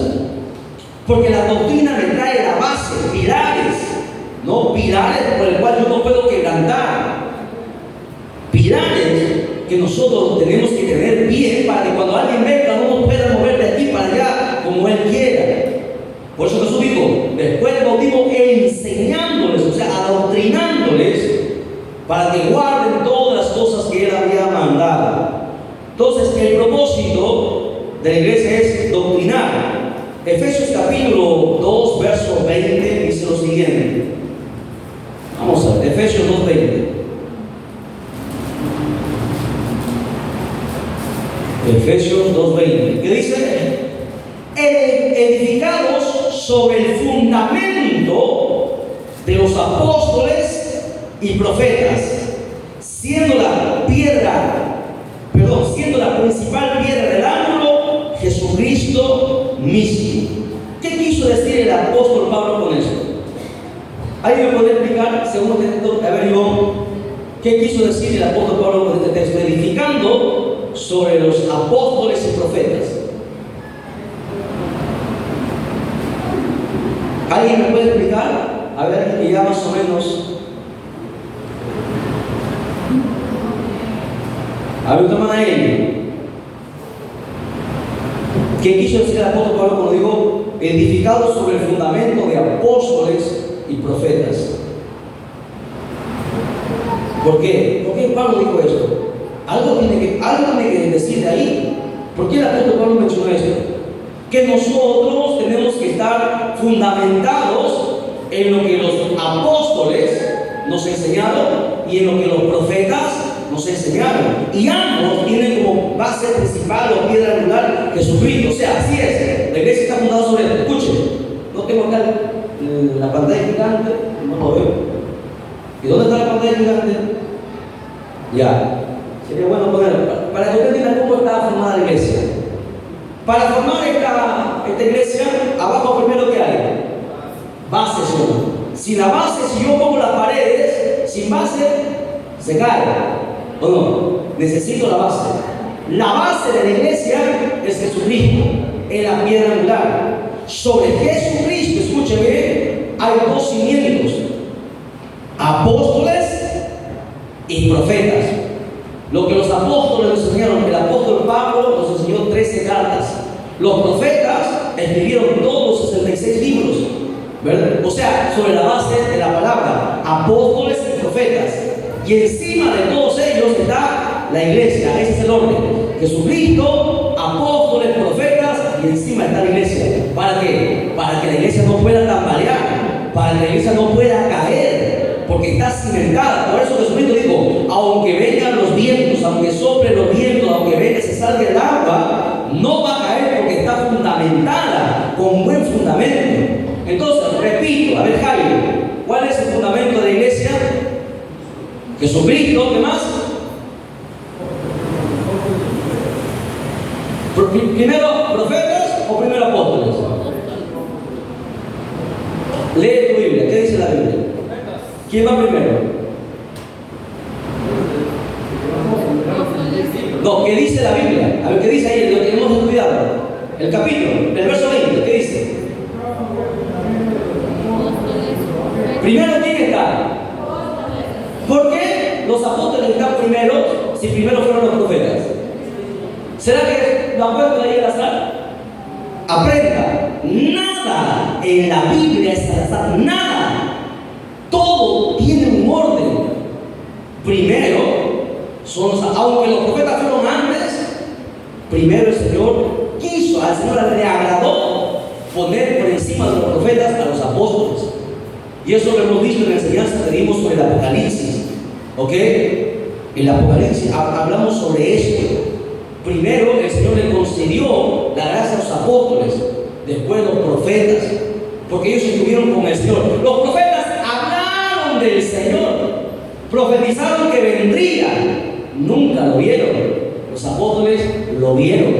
porque la doctrina me trae la base, pilares, no pilares por el cual yo no puedo quebrantar, pilares que nosotros tenemos que tener bien para que cuando alguien venga no nos pueda mover de aquí para allá como él quiera. Por eso Jesús dijo, después del bautismo, enseñándoles, o sea, adoctrinándoles, para que guarden todas las cosas que él había mandado. Entonces, el propósito de la iglesia es doctrinar. Efesios capítulo 2, verso 20, dice lo siguiente. Vamos a ver, Efesios 2:20. Efesios 2:20, que dice: edificados sobre el fundamento de los apóstoles y profetas, siendo la principal piedra del ángulo Jesucristo mismo. ¿Qué quiso quiso decir el apóstol Pablo con eso? ¿Alguien me puede explicar, según este texto, a ver, Ivonne, qué quiso decir el apóstol Pablo con este texto? Edificando sobre los apóstoles y profetas. ¿Alguien me puede explicar? A ver, que ya más o menos. A ver, toma ahí. ¿Qué quiso decir el apóstol Pablo cuando dijo edificado sobre el fundamento de apóstoles y profetas? ¿Por qué? ¿Por qué Pablo dijo esto? Algo tiene que decir de ahí. ¿Por qué el apóstol Pablo mencionó esto? Que nosotros tenemos que estar fundamentados en lo que los apóstoles nos enseñaron y en lo que los profetas nos enseñaron. Y ambos tienen como base principal o piedra angular Jesucristo. O sea, así es. La iglesia está fundada sobre él. Escuchen, no tengo acá la pantalla gigante, no lo veo. ¿Y dónde está la pantalla gigante? Ya. Sería bueno ponerlo para que ustedes entiendan cómo está formada la iglesia. Para formar esta iglesia, abajo primero que hay base solo. Si la base, si yo pongo las paredes sin base, se cae. ¿O no? Necesito la base. La base de la iglesia es Jesucristo, es la piedra angular. Sobre Jesucristo, escuchen bien, hay dos cimientos: apóstoles y profetas. Lo que los apóstoles nos enseñaron, el apóstol Pablo nos enseñó 13 cartas. Los profetas escribieron todos los 66 libros, ¿verdad? O sea, sobre la base de la palabra, apóstoles y profetas. Y encima de todos ellos está la iglesia. Ese es el orden: Jesucristo, apóstoles, profetas, y encima está la iglesia. ¿Para qué? Para que la iglesia no pueda tambalear, para que la iglesia no pueda caer, porque está cimentada. Por eso Jesucristo dijo: aunque vengan los vientos, aunque soplen los vientos, aunque venga se salga el agua, no va a caer porque está fundamentada con buen fundamento. Entonces, repito, a ver, Jairo, ¿cuál es el fundamento de la iglesia? Jesucristo. ¿Qué más? ¿Primero profetas o primero apóstoles? Lee tu Biblia. ¿Qué dice la Biblia? ¿Quién va primero? No, ¿qué dice la Biblia? A ver, ¿qué dice ahí? Lo que hemos estudiado. El capítulo, el verso 20, ¿qué dice? Primero, ¿quién está? ¿Por qué los apóstoles están primero si primero fueron los profetas? ¿Será que lo puesto ahí al azar? Aprenda, nada en la Biblia es al azar, nada. Todo tiene un orden. Primero son aunque los profetas fueron antes, primero el Señor quiso, al Señor le agradó poner por encima de los profetas a los apóstoles. Y eso lo hemos visto en la enseñanza que dimos sobre el Apocalipsis. ¿Ok? En el Apocalipsis hablamos sobre esto. Primero el Señor le concedió la gracia a los apóstoles, después los profetas, porque ellos estuvieron con el Señor. Los profetas hablaron del Señor, profetizaron que vendría, nunca lo vieron. Los apóstoles lo vieron,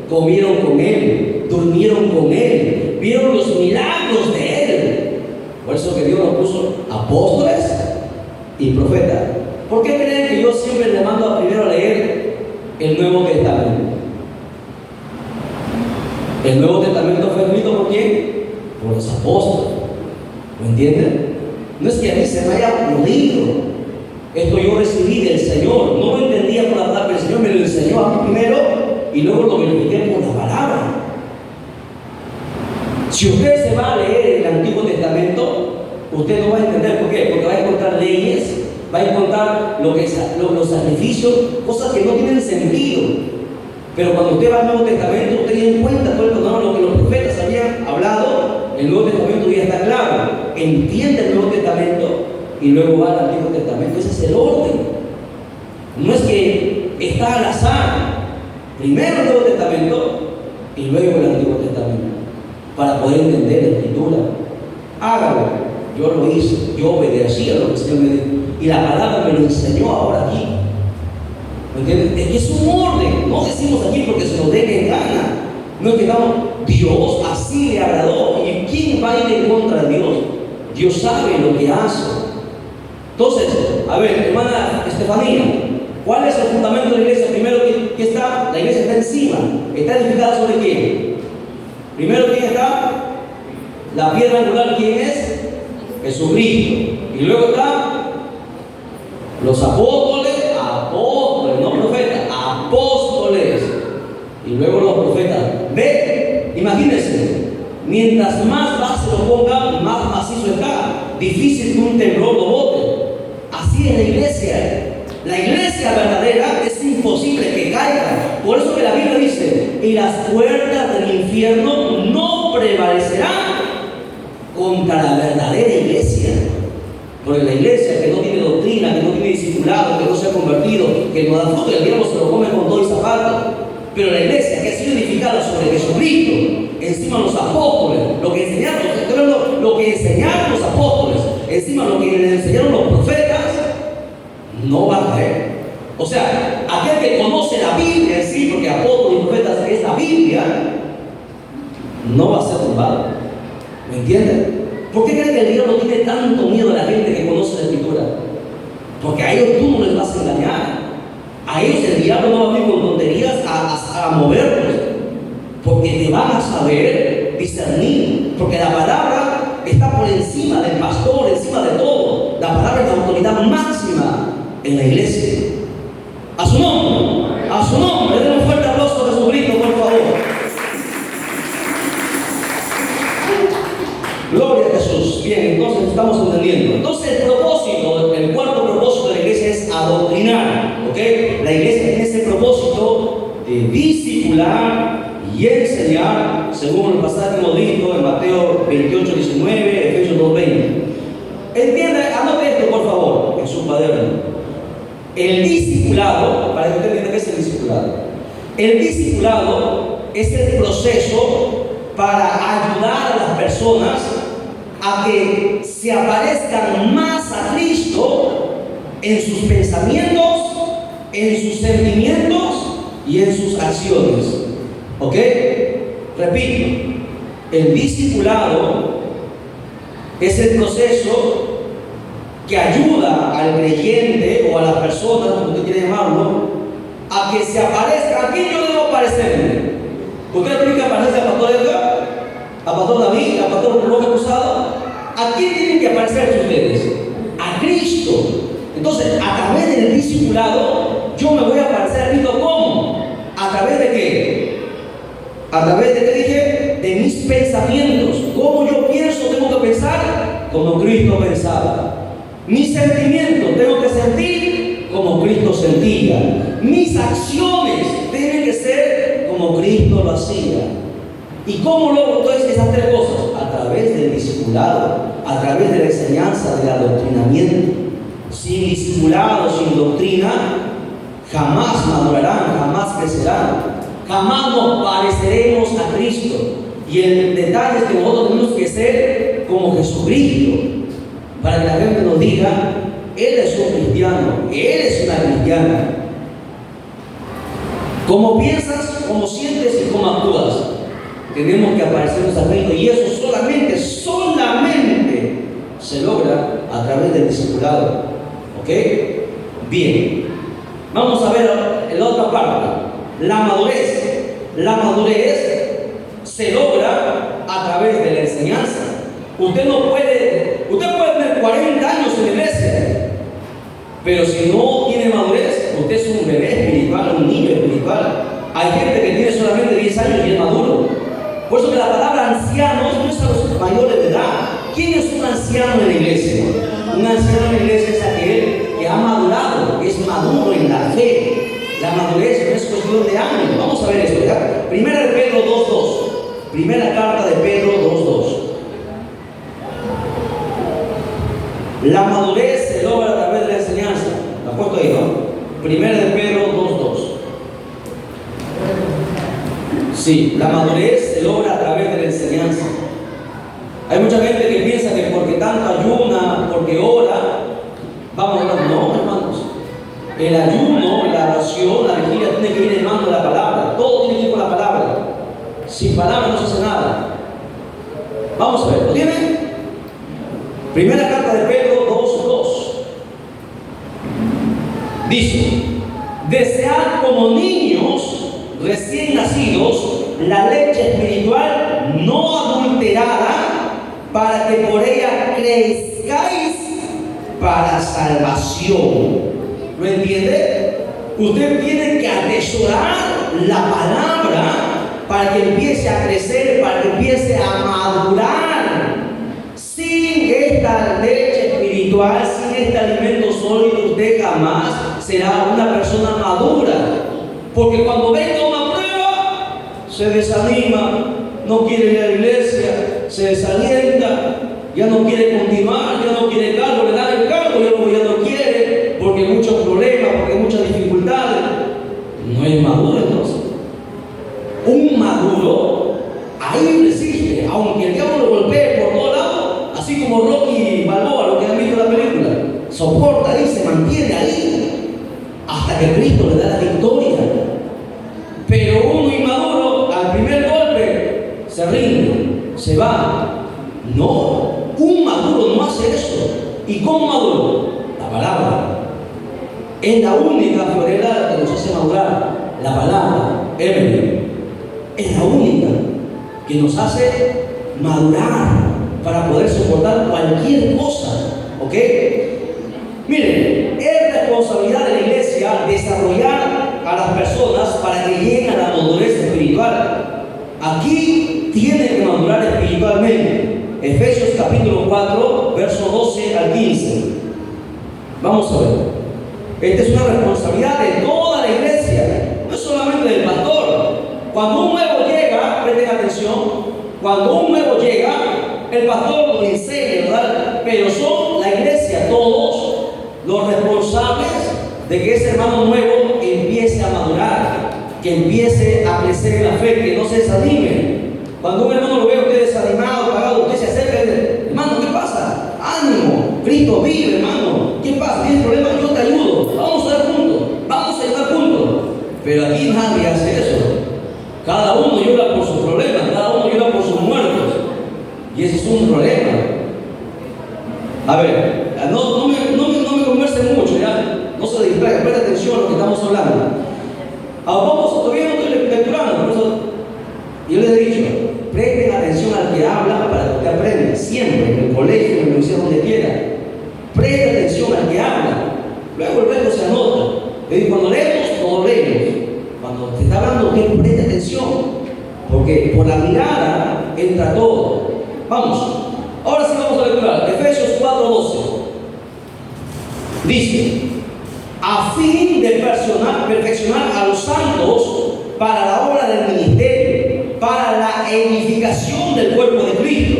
comieron con Él, durmieron con Él, vieron los milagros de Él. Por eso que Dios nos puso apóstoles y profetas. ¿Por qué creen que yo siempre le mando a primero a leer el Nuevo Testamento? El Nuevo Testamento fue escrito ¿por quién? Por los apóstoles. ¿Lo entienden? No es que a mí se me haya ocurrido. Esto yo recibí del Señor. No lo entendía por la palabra, pero el Señor me lo enseñó a mí primero y luego lo verifiqué por la palabra. Si usted se va a leer el Antiguo Testamento, usted no va a entender por qué, porque va a encontrar leyes, va a encontrar los sacrificios, cosas que no tienen sentido. Pero cuando usted va al Nuevo Testamento, usted tiene en cuenta todo lo que los profetas habían hablado. El Nuevo Testamento ya está claro. Entiende el Nuevo Testamento y luego va al Antiguo Testamento. Ese es el orden. No es que está al azar. Primero el Nuevo Testamento y luego el Antiguo Testamento, para poder entender la Escritura. Hágalo. Yo lo hice, yo obedecí a lo que el Señor me dijo. Y la palabra me lo enseñó ahora aquí. ¿Me entiendes? Es que es un orden. No decimos aquí porque se nos dé en gana. No es que estamos Dios así le agradó. ¿Y quién va a ir en contra de Dios? Dios sabe lo que hace. Entonces, a ver, hermana Estefanía, ¿cuál es el fundamento de la iglesia? Primero, ¿qué está? La iglesia está encima. ¿Está edificada sobre quién? Primero, ¿quién está? La piedra angular, ¿quién es? Jesucristo. Y luego está los apóstoles, no profetas, apóstoles. Y luego los profetas. Ve, imagínense, mientras más base lo ponga, más macizo está. Difícil que un temblor lo bote. Así es la iglesia. La iglesia verdadera es imposible que caiga. Por eso que la Biblia dice: y las puertas del infierno no prevalecerán contra la verdadera iglesia. Porque la iglesia que no tiene doctrina, que no tiene discipulado, que no se ha convertido, que no da fruto, el diablo se lo come con todo y zapato. Pero la iglesia que ha sido edificada sobre Jesucristo, encima los apóstoles, lo que enseñaron los apóstoles, encima lo que le enseñaron los profetas, no va a caer. O sea, aquel que conoce la Biblia en sí, porque apóstoles y profetas es la Biblia, no va a ser tumbado. ¿Me entienden? ¿Por qué creen que el diablo tiene tanto miedo a la gente que conoce la Escritura? Porque a ellos tú no les vas a engañar. A ellos el diablo no va a venir con tonterías a moverlos, porque te van a saber discernir. Porque la palabra está por encima del pastor, encima de todo. La palabra es la autoridad máxima en la iglesia. A su nombre, den un fuerte aplauso a Jesucristo, por favor. Gloria a Jesús. Bien, entonces estamos entendiendo. Entonces el cuarto propósito de la iglesia es adoctrinar. ¿Ok? La iglesia tiene ese propósito de discipular y enseñar, según el pasaje que hemos visto en Mateo 28, 19, Efesios 2, 20. Entienda, anote esto por favor en su cuaderno. El discipulado, para que usted entienda qué es el discipulado. El discipulado es el proceso para ayudar a las personas a que se aparezcan más a Cristo en sus pensamientos, en sus sentimientos y en sus acciones. ¿Ok? Repito, el discipulado es el proceso que ayuda al creyente o a la persona, como usted quiere llamarlo, a que se aparezca. ¿A quién yo debo parecerme? ¿Usted tiene que aparecerse al pastor Edgar, al pastor David, al pastor Roque Cruzado? ¿A quién tienen que parecerse ustedes? A Cristo. Entonces, a través del discipulado, yo me voy a parecer a Cristo. ¿Cómo? ¿A través de qué? A través de, ¿qué dije? De mis pensamientos. ¿Cómo yo pienso? Tengo que pensar como Cristo pensaba. Mis sentimientos, tengo que sentir como Cristo sentía. Mis acciones tienen que ser como Cristo lo hacía. ¿Y cómo logro entonces esas tres cosas? A través del discipulado, a través de la enseñanza, del adoctrinamiento. Sin discipulado, sin doctrina, jamás madurarán, jamás crecerán, jamás nos pareceremos a Cristo. Y el detalle es que nosotros tenemos que ser como Jesucristo, para que la gente nos diga: Él es un cristiano, Él es una cristiana. Como piensas, como sientes y como actúas, tenemos que aparecernos a Cristo. Y eso solamente se logra a través del discipulado. ¿Ok? Bien. Vamos a ver la otra parte. La madurez. La madurez se logra a través de la enseñanza. Usted puede tener 40 años en la iglesia, pero si no tiene madurez, usted es un bebé espiritual, un niño espiritual. Hay gente que tiene solamente 10 años y es maduro. Por eso que la palabra ancianos no es a los mayores de edad. ¿Quién es un anciano en la iglesia? Un anciano en la iglesia es aquel que ha madurado, que es maduro en la fe. La madurez no es cuestión de años. Vamos a ver esto, ¿verdad? Primera de Pedro 2:2. Primera carta de Pedro 2:2. La madurez se logra a través de la enseñanza. ¿Lo ha puesto ahí, no? Primera de Pedro 2:2. Sí, la madurez se logra a través de la enseñanza. Hay mucha gente que piensa que porque tanto ayuna, porque ora, vamos a orar. No, hermanos. El ayuno, la oración, la vigilia tiene que ir en mano de la palabra. Todo tiene que ir con la palabra. Sin palabra no se hace nada. Vamos a ver, ¿lo tienen? Primera carta de Pedro 2:2. Dice: desead como niños recién nacidos la leche espiritual no adulterada, para que por ella crezcáis para salvación. ¿Lo entiende? Usted tiene que atesorar la palabra para que empiece a crecer, para que empiece a madurar. Sin esta leche espiritual, sin este alimento sólido, usted jamás será una persona madura. Porque cuando venga una prueba, se desanima, no quiere ir a la iglesia, se desalienta, ya no quiere continuar, ya no quiere cargo, le dan el cargo, ya no quiere, porque hay muchos problemas, porque hay muchas dificultades. No es maduro entonces. Un maduro ahí resiste, aunque el diablo lo golpee por todos lados, así como Rocky Balboa, lo que han visto en la película, soporta ahí, se mantiene ahí, hasta que Cristo le da la victoria. Pero uno inmaduro, al primer golpe, se rinde, se va. No, un maduro no hace eso. ¿Y cómo maduro? La palabra. Es la única florera que nos hace madurar. La palabra, Evelyn. Es la única que nos hace madurar para poder soportar cualquier cosa. ¿Ok? Miren, es responsabilidad de la iglesia desarrollar a las personas para que lleguen a la madurez espiritual. Aquí tienen que madurar espiritualmente. Efesios capítulo 4, verso 12 al 15. Vamos a ver. Esta es una responsabilidad de toda la iglesia, no es solamente del pastor. Cuando un nuevo llega, presten atención, cuando un nuevo llega, el pastor lo enseña, ¿verdad? Pero son la iglesia, todos los responsables de que ese hermano nuevo empiece a madurar, que empiece a crecer en la fe, que no se desanime. Cuando un hermano lo ve usted desanimado, apagado, usted se acerca y dice: hermano, ¿qué pasa? Ánimo, Cristo vive, hermano. ¿Qué pasa? ¿Tienes problemas? Yo te ayudo. Vamos a dar juntos, vamos a ayudar juntos. Pero aquí nadie hace eso. Cada uno llora por sus problemas, cada uno llora por sus muertos. Y ese es un problema. A ver, no me conversen mucho, ya. No se distraigan, presten atención a lo que estamos hablando. Todavía no estoy lecturando, por eso yo les he dicho: presten atención al que habla para que usted aprenda. Siempre, en el colegio, en la universidad, donde quiera. Presten atención al que habla. Luego el resto se anota. Cuando leemos, todos leemos. Cuando te está hablando, usted preste atención. Porque por la mirada entra todo. Vamos. Ahora sí vamos a lecturar. Efesios 4:12. Dice: a fin de perfeccionar a los santos para la obra del ministerio, para la edificación del cuerpo de Cristo,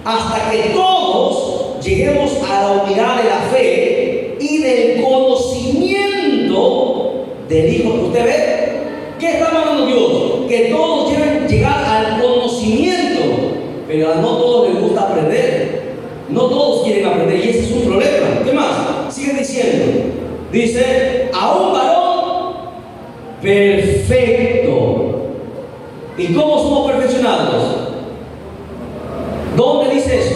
hasta que todos lleguemos a la unidad de la fe y del conocimiento del Hijo. ¿Usted ve? ¿Qué está mandando Dios? Que todos deben llegar al conocimiento, pero a no todos les gusta aprender. No todos quieren aprender y ese es un problema. ¿Qué más? Sigue diciendo. Dice: a un varón perfecto. ¿Y cómo somos perfeccionados? ¿Dónde dice eso?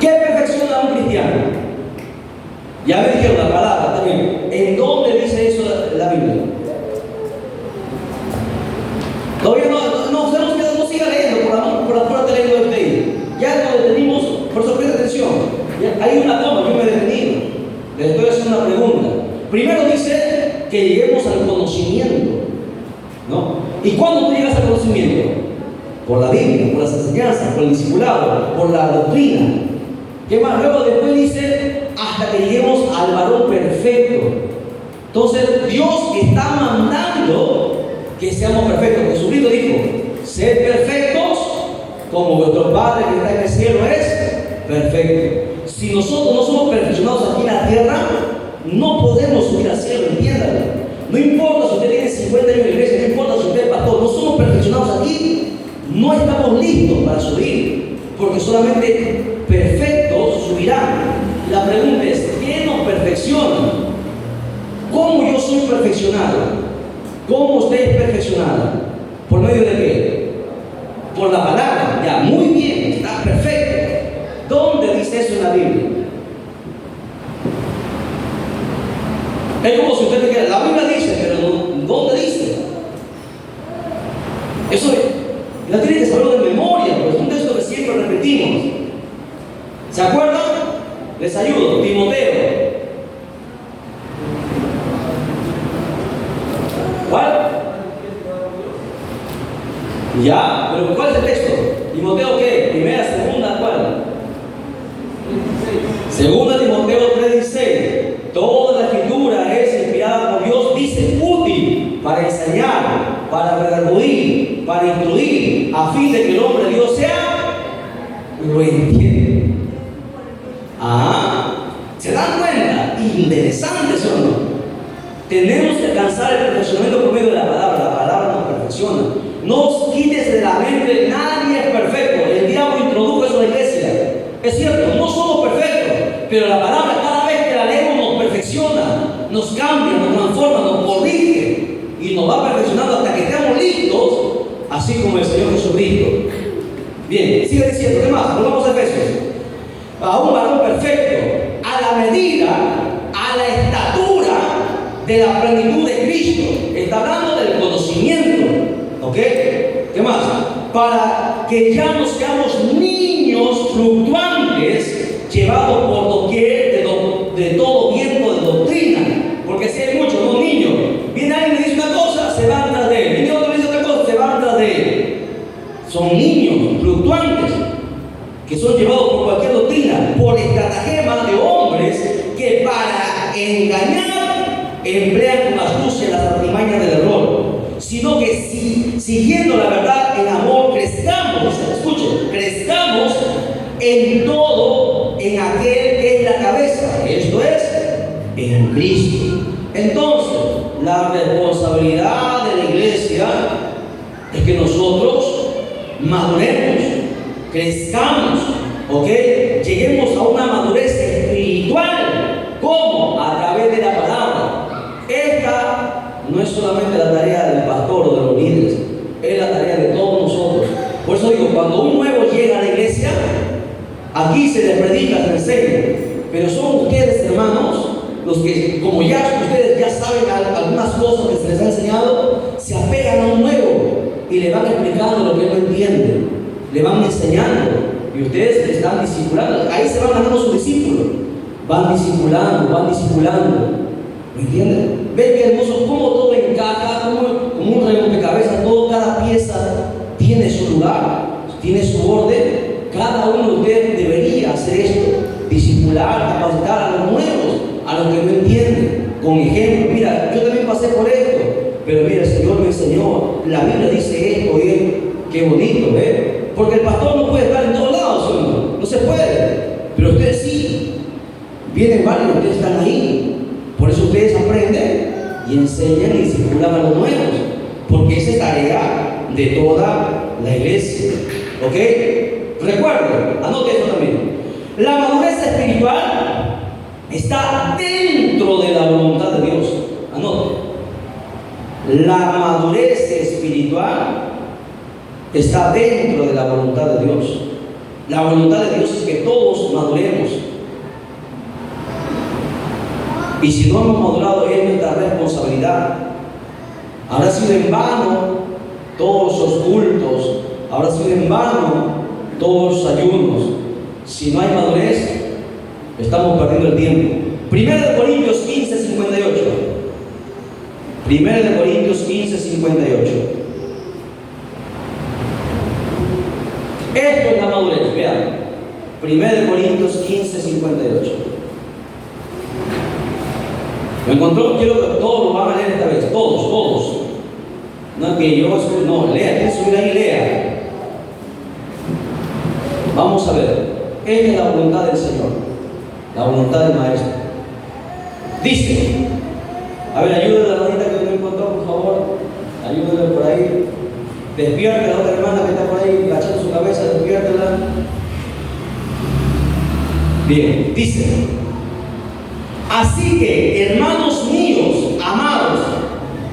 ¿Qué perfecciona a un cristiano? Ya me dijeron la palabra también. ¿En dónde dice eso la Biblia? Todavía no siga leyendo por la pura leyendo de usted. Ya nos detenimos, por eso presta atención. Ya, hay una toma, yo me he detenido. Les estoy haciendo una pregunta. Primero dice que lleguemos al conocimiento, ¿no? ¿Y cuándo tú llegas al conocimiento? Por la Biblia, por las enseñanzas, por el discipulado, por la doctrina. ¿Qué más? Luego después dice: hasta que lleguemos al varón perfecto. Entonces Dios está mandando que seamos perfectos. Jesucristo dijo: sed perfectos como vuestro Padre que está en el cielo es perfecto. Si nosotros no somos perfeccionados aquí en la tierra, no podemos subir al cielo, entiéndalo. No importa si usted tiene 50 años de iglesia, no importa si usted es pastor, no somos perfeccionados aquí, no estamos listos para subir, porque solamente perfectos subirán. La pregunta es: ¿qué nos perfecciona? ¿Cómo yo soy perfeccionado? ¿Cómo usted es perfeccionado? por la palabra. Ya, muy bien, está perfecto. ¿Dónde dice eso en la Biblia? Es como si usted dijera, la Biblia dice, pero ¿dónde dice? Eso la tiene que saber de memoria, pues es un texto que siempre repetimos. ¿Se acuerdan? Les ayudo. Timoteo. ¿Cuál? Ya, pero ¿cuál es el texto? ¿Timoteo qué? ¿Primera, segunda, cuál? Segunda Timoteo 3:16. Toda la escritura es inspirada por Dios, dice, útil para enseñar, para redarguir, para instruir, a fin de que el hombre de Dios lo entiende. ¿Se dan cuenta? Interesante, ¿sí o no? Tenemos que alcanzar el perfeccionamiento por medio de la palabra nos perfecciona. No os quites de la mente, nadie es perfecto. El diablo introdujo eso a la iglesia. Es cierto, no somos perfectos, pero la palabra cada vez que la leemos nos perfecciona, nos cambia, nos transforma, nos corrige y nos va perfeccionando hasta que estemos listos, así como el Señor Jesucristo. Bien, sigue diciendo, ¿qué más? Volvamos a Efesios. A un varón perfecto, a la medida, a la estatura de la plenitud de Cristo. Está hablando del conocimiento, ¿ok? ¿Qué más? Para que ya no seamos niños fluctuantes, llevados por doquier de todo viento de doctrina. Porque si hay muchos, no niños, viene alguien y le dice una cosa, se van tras de él. Viene otro y le dice otra cosa, se van tras de él. Son niños fluctuantes que son llevados por cualquier doctrina, por estratagema de hombres que para engañar emplean con astucia las artimañas del error, sino que siguiendo la verdad en amor crezcamos, escuchen, crezcamos en todo en aquel que es la cabeza, esto es, en Cristo. Entonces, la responsabilidad de la iglesia es que nosotros maduremos, crezcamos, ¿ok? Lleguemos a una madurez espiritual. ¿Cómo? A través de la palabra. Esta no es solamente la tarea del pastor o de los líderes, es la tarea de todos nosotros. Por eso digo, cuando un nuevo llega a la iglesia, aquí se les predica, se les enseña, pero son ustedes, hermanos, los que, como ya ustedes ya saben algunas cosas que se les ha enseñado, se apegan a un nuevo y le van explicando lo que no entienden, le van enseñando y ustedes están discipulando. Ahí se van ganando sus discípulos, van discipulando. ¿Me entienden? ¿Ven qué hermoso? Cómo todo encaja, como un rompecabezas, cada pieza tiene su lugar, tiene su orden. Cada uno de ustedes debería hacer esto, discipular, capacitar a los nuevos, a los que no entienden, con ejemplo. Mira, yo también pasé por esto, pero mira, el Señor me enseñó, la Biblia dice esto, qué bonito, ¿eh? Porque el pastor no puede estar en todos lados, no se puede, pero ustedes sí, vienen varios, ustedes están ahí. Por eso ustedes aprenden y enseñan y discipulan a los nuevos, porque esa es tarea de toda la iglesia, ¿ok? Recuerden, anote esto también. La madurez espiritual está dentro de la voluntad de Dios. Anote. La madurez espiritual está dentro de la voluntad de Dios. La voluntad de Dios es que todos maduremos. Y si no hemos madurado, es nuestra responsabilidad. Habrá sido en vano todos los cultos, habrá sido en vano todos los ayunos. Si no hay madurez, estamos perdiendo el tiempo. 1 Corintios 15:58. 1 Corintios 15:58. Esto es la madurez, vean. 1 Corintios 15:58. ¿Lo encontró? Quiero que todos lo van a leer esta vez, todos. No que yo, no, lea, que subir ahí, lea. Vamos a ver. Esta es la voluntad del Señor, la voluntad del Maestro. Dice, a ver, ayúdenle a la hermanita que no encontró, por favor. Ayúdenle por ahí. Despierte a la otra hermana que está por ahí agachando su cabeza, despiértela. Bien, dice. Así que, hermanos míos, amados,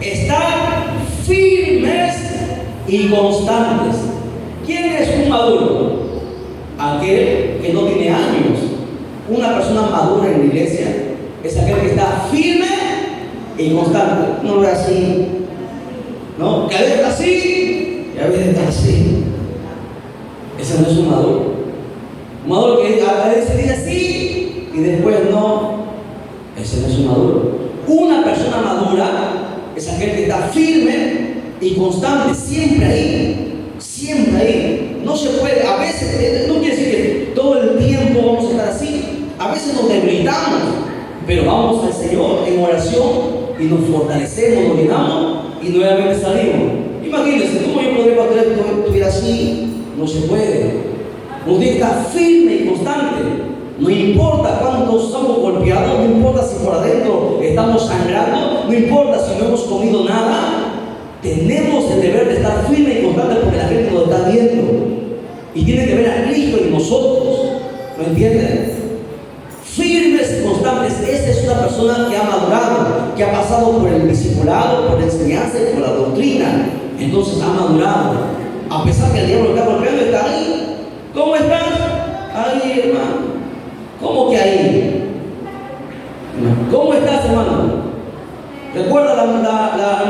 estad firmes y constantes, ¿Quién es un maduro? Aquel que no tiene años. Una persona madura en la iglesia es aquel que está firme y constante. No lo ve así, ¿no? Que a veces está así y a veces está así. Ese no es un maduro. Un maduro que a veces dice así y después no. Ese no es un maduro. Una persona madura es aquel que está firme y constante, siempre ahí, siempre ahí. No se puede, a veces, no quiere decir que todo el tiempo vamos a estar así. A veces nos debilitamos, pero vamos al Señor en oración y nos fortalecemos, nos llenamos y nuevamente salimos. Imagínense, ¿cómo yo podría estuviera así? No se puede. Nos tiene que estar firme y constante. No importa cuántos estamos golpeados, no importa si por adentro estamos sangrando, no importa si no hemos comido nada. Tenemos el deber de estar firme y constante porque la gente nos está viendo y tiene que ver a Cristo en nosotros. ¿No entienden? Firmes y constantes. Esa es una persona que ha madurado, que ha pasado por el discipulado, por la enseñanza y por la doctrina. Entonces ha madurado. A pesar que el diablo está golpeando, está ahí. ¿Cómo estás? Ahí, hermano. ¿Cómo que ahí? ¿Cómo estás, hermano? ¿Recuerda la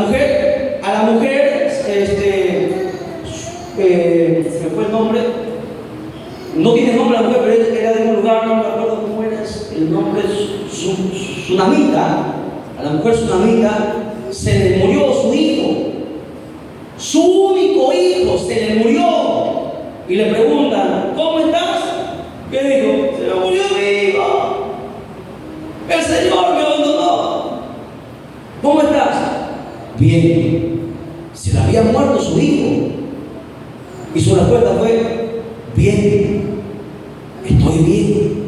mujer? A la mujer, se me fue el nombre. No tiene nombre la mujer, pero era de un lugar, no me acuerdo cómo era el nombre, Sunamita. A la mujer Sunamita se le murió su hijo. Su único hijo se le murió. Y le preguntan, ¿cómo estás? ¿Qué dijo? Se me murió mi hijo. El Señor me abandonó. ¿Cómo estás? Bien. Se le había muerto su hijo. Y su respuesta fue, bien. Estoy bien.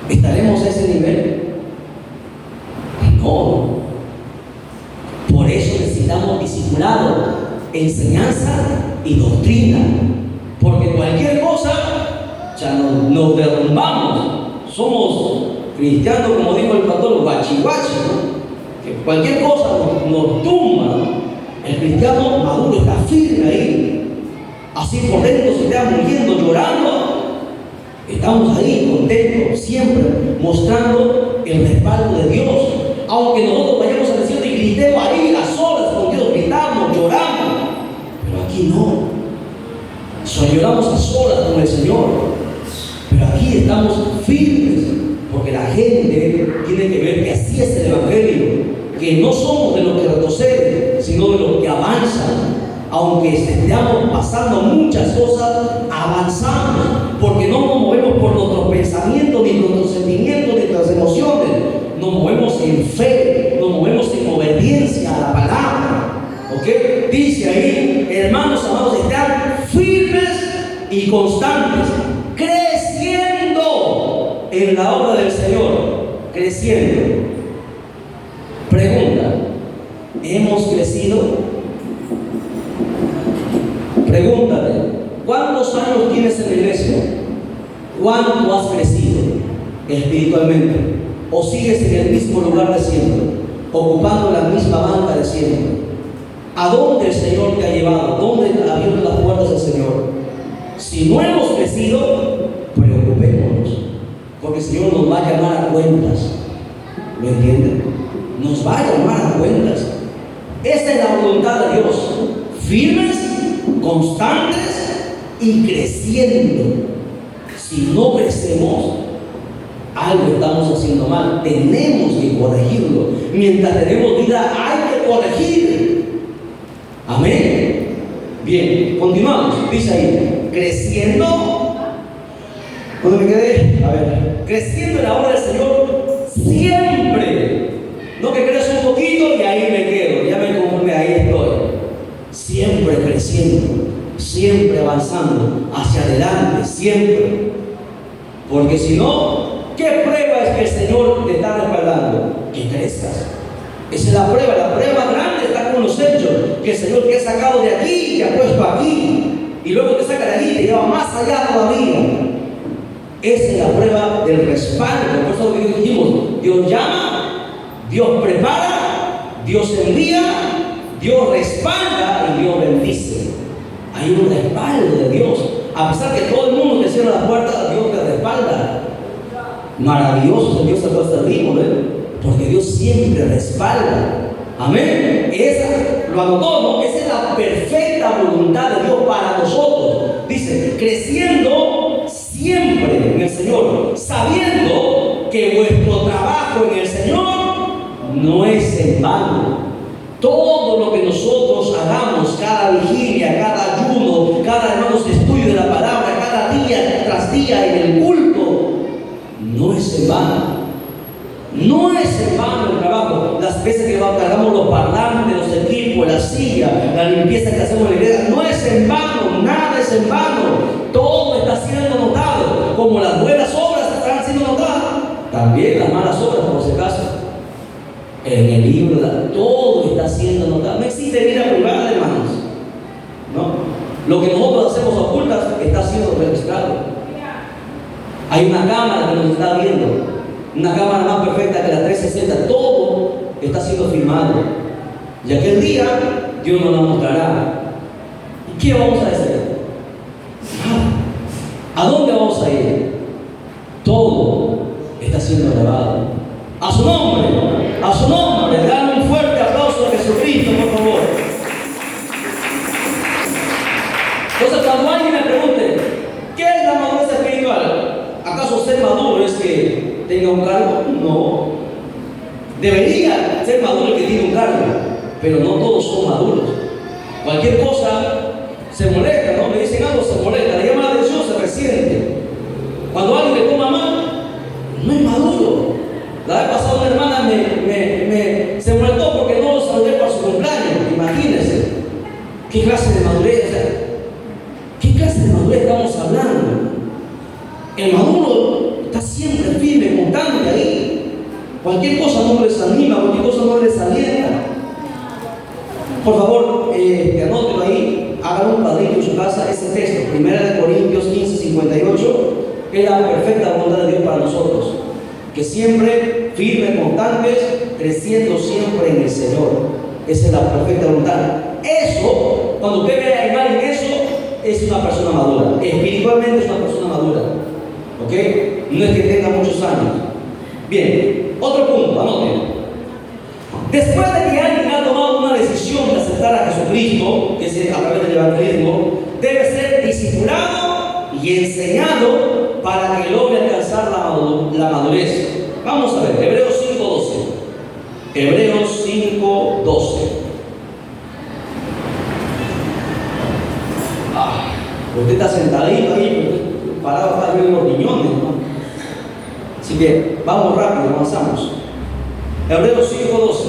¿Estaremos a ese nivel? No. Por eso necesitamos discipulado, enseñanza y doctrina. Porque cualquier cosa ya nos derrumbamos. Somos cristianos, como dijo el pastor, guachihuachi, ¿no? Que cualquier cosa nos tumba. El cristiano maduro está firme ahí. Así por dentro se está muriendo, llorando. Estamos ahí contentos, siempre mostrando el respaldo de Dios. Aunque nosotros vayamos al desierto y gritemos ahí a solas con Dios, gritamos, lloramos. Pero aquí no. Lloramos a solas con el Señor. Pero aquí estamos firmes, porque la gente tiene que ver que así es el Evangelio, que no somos de los que retroceden, sino de los que avanzan. Aunque estemos pasando muchas cosas, avanzamos, porque no nos movemos por nuestros pensamientos, ni nuestros sentimientos, ni nuestras emociones. Nos movemos en fe, nos movemos en obediencia a la palabra. ¿Ok? Dice ahí, hermanos amados, están firmes y constantes, creciendo en la obra del Señor, creciendo. Pregunta, ¿hemos crecido? Pregúntate, ¿cuántos años tienes en la iglesia? ¿Cuánto has crecido espiritualmente? ¿O sigues en el mismo lugar de siempre, ocupando la misma banca de siempre? ¿A dónde el Señor te ha llevado? ¿Dónde te abrieron las puertas del Señor? Si no hemos crecido, preocupémonos, porque el Señor nos va a llamar a cuentas. ¿Lo entienden? Nos va a llamar a cuentas. Esta es la voluntad de Dios. Firmes, constantes y creciendo. Si no crecemos, algo estamos haciendo mal. Tenemos que corregirlo. Mientras tenemos vida, hay que corregir. Amén. Bien, continuamos. Dice ahí, creciendo. ¿Dónde me quedé? A ver, creciendo en la obra del Señor siempre. No que crezca un poquito y ahí me quedo. Ya me conformé, ahí estoy. Siempre creciendo, siempre avanzando hacia adelante, siempre. Porque si no, ¿qué prueba es que el Señor te está respaldando? Que crezcas. Esa es la prueba más grande está con los hechos, que el Señor te ha sacado de aquí y te ha puesto aquí, y luego te saca de allí y te lleva más allá todavía. Esa es la prueba del respaldo. Por eso que dijimos, Dios llama, Dios prepara, Dios envía, Dios respalda y Dios bendice. Hay un respaldo de Dios. A pesar que todo el mundo te cierra la puerta, Dios te respalda. Maravilloso es el Dios al cual servimos, porque Dios siempre respalda. Amén. Esa, lo anotó, ¿no? Esa es la perfecta voluntad de Dios para nosotros. Dice, creciendo siempre en el Señor, sabiendo que vuestro trabajo en el Señor no es en vano. Todo lo que nosotros hagamos, cada vigilia, cada ayuno, cada hermanos estudio de la palabra, cada día tras día en el culto, no es en vano. No es en vano el trabajo. Las veces que cargamos los parlantes, los equipos, la silla, la limpieza que hacemos en la iglesia, no es en vano, nada es en vano. Todo está siendo notado. Como las buenas obras están siendo notadas, también las malas obras, por si acaso. En el libro, todo está siendo notado. No existe vida privada, hermanos. ¿No? Lo que nosotros hacemos ocultas está siendo registrado. Hay una cámara que nos está viendo. Una cámara más perfecta que la 360, todo está siendo filmado. Y aquel día Dios nos la mostrará. ¿Y qué vamos a hacer? ¿A dónde vamos a ir? Todo está siendo grabado. A su nombre, dan un fuerte aplauso a Jesucristo, por favor. Entonces, cuando alguien me pregunte, ¿qué es la madurez espiritual? ¿Acaso ser maduro es que tenga un cargo? No. Debería ser maduro el que tiene un cargo, pero no todos son maduros. Cualquier cosa se molesta, ¿no? Me dicen algo, se molesta, le llama la atención, se resiente. Cuando alguien le toma mal, no es maduro. La vez pasada una hermana se molestó porque no lo saludé para su cumpleaños. Imagínense, ¿qué clase de madurez? ¿Qué clase de madurez estamos hablando? El maduro está siempre firme, constante ahí. Cualquier cosa no lo desanima, cualquier cosa no le desalienta. Por favor, anótelo ahí, hagan un cuadrito en su casa, ese texto, 1 Corintios 15:58, que es la perfecta voluntad de Dios para nosotros. Que siempre firmes, constantes, creciendo siempre en el Señor. Esa es la perfecta voluntad. Eso, cuando usted vea en alguien eso, es una persona madura. Espiritualmente es una persona madura. ¿Ok? No es que tenga muchos años. Bien, otro punto, anoten. Después de que alguien ha tomado una decisión de aceptar a Jesucristo, que es a través del evangelismo, debe ser discipulado y enseñado para que logre alcanzar la madurez. Vamos a ver, Hebreos 5:12. Hebreos 5:12. Usted está sentadito ahí, parado para ver los riñones, ¿no? Así que vamos rápido, avanzamos. Hebreos 5:12.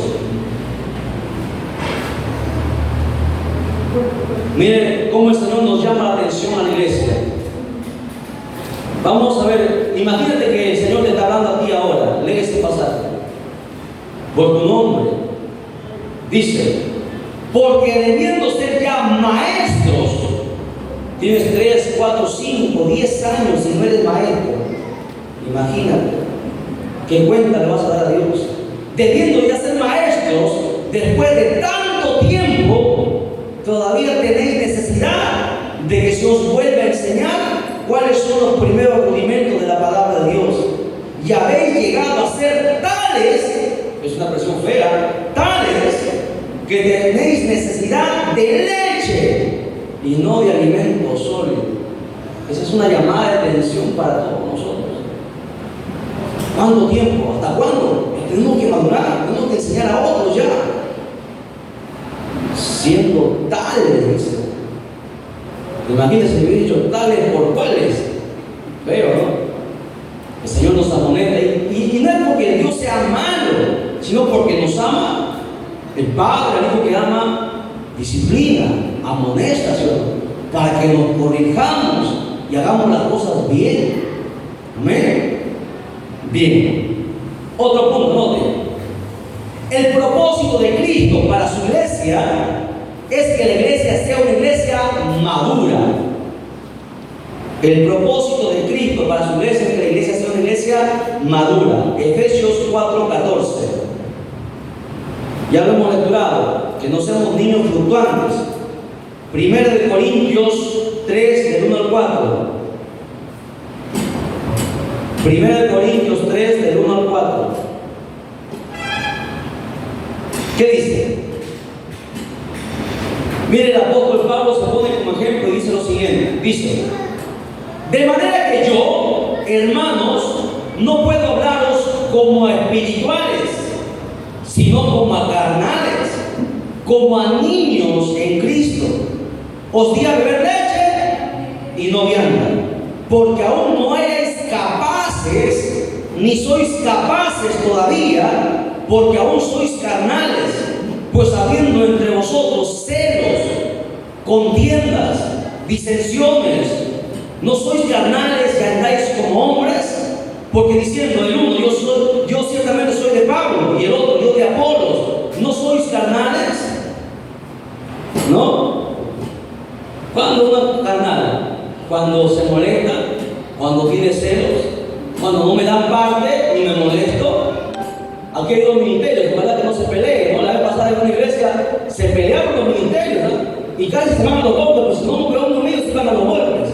Miren cómo el Señor nos llama la atención a la iglesia. Vamos a ver, imagínate que el Señor te está hablando a ti ahora. Lee este pasaje. Por tu nombre. Dice, porque debiendo ser ya maestros, tienes 3, 4, 5, 10 años y no eres maestro. Imagínate, ¿qué cuenta le vas a dar a Dios? Debiendo ya ser maestros, después de tanto tiempo, todavía tenéis necesidad de que se os vuelva a enseñar cuáles son los primeros rudimentos de la palabra de Dios. Y habéis llegado a ser tales, es una expresión fea, tales que tenéis necesidad de leche y no de alimento sólido. Esa es una llamada de atención para todos nosotros. ¿Cuánto tiempo? ¿Hasta cuándo? Tenemos que madurar, tenemos que enseñar a otros ya. Siendo tales, dice. Imagínense, yo he dicho tales por cuáles. Pero, ¿no? El Señor nos amonesta. Y no es porque Dios sea malo, sino porque nos ama. El Padre, el Hijo que ama, disciplina, amonesta, ¿sí? Para que nos corrijamos y hagamos las cosas bien. Amén. Bien. Otro punto, note. El propósito de Cristo para su iglesia es que la iglesia sea una iglesia madura. El propósito de Cristo para su iglesia es que la iglesia sea una iglesia madura. Efesios 4:14. Ya lo hemos lecturado, que no seamos niños fluctuantes. Primera de Corintios 3, del 1 al 4. Primera de Corintios 3, del 1 al 4. ¿Qué dice? Mire, el apóstol Pablo se pone como ejemplo y dice lo siguiente. Dice: de manera que yo, hermanos, no puedo hablaros como a espirituales, sino como a carnales, como a niños en Cristo. Os di a beber leche y no vianda, porque aún no eres capaces, ni sois capaces todavía, porque aún sois carnales. Pues habiendo entre vosotros celos, contiendas, disensiones, ¿no sois carnales que andáis como hombres? Porque diciendo el uno, yo ciertamente soy de Pablo, y el otro, yo de Apolos, ¿no sois carnales? ¿No? ¿Cuándo uno es carnal? Cuando se molesta, cuando tiene celos, cuando no me dan parte y me molesto. Aquí hay dos ministerios, ojalá que no se peleen, ¿no? La vez pasada en una iglesia se pelearon los ministerios, ¿no? Y casi se van a los golpes, pero si no, pero uno mío se van a los golpes.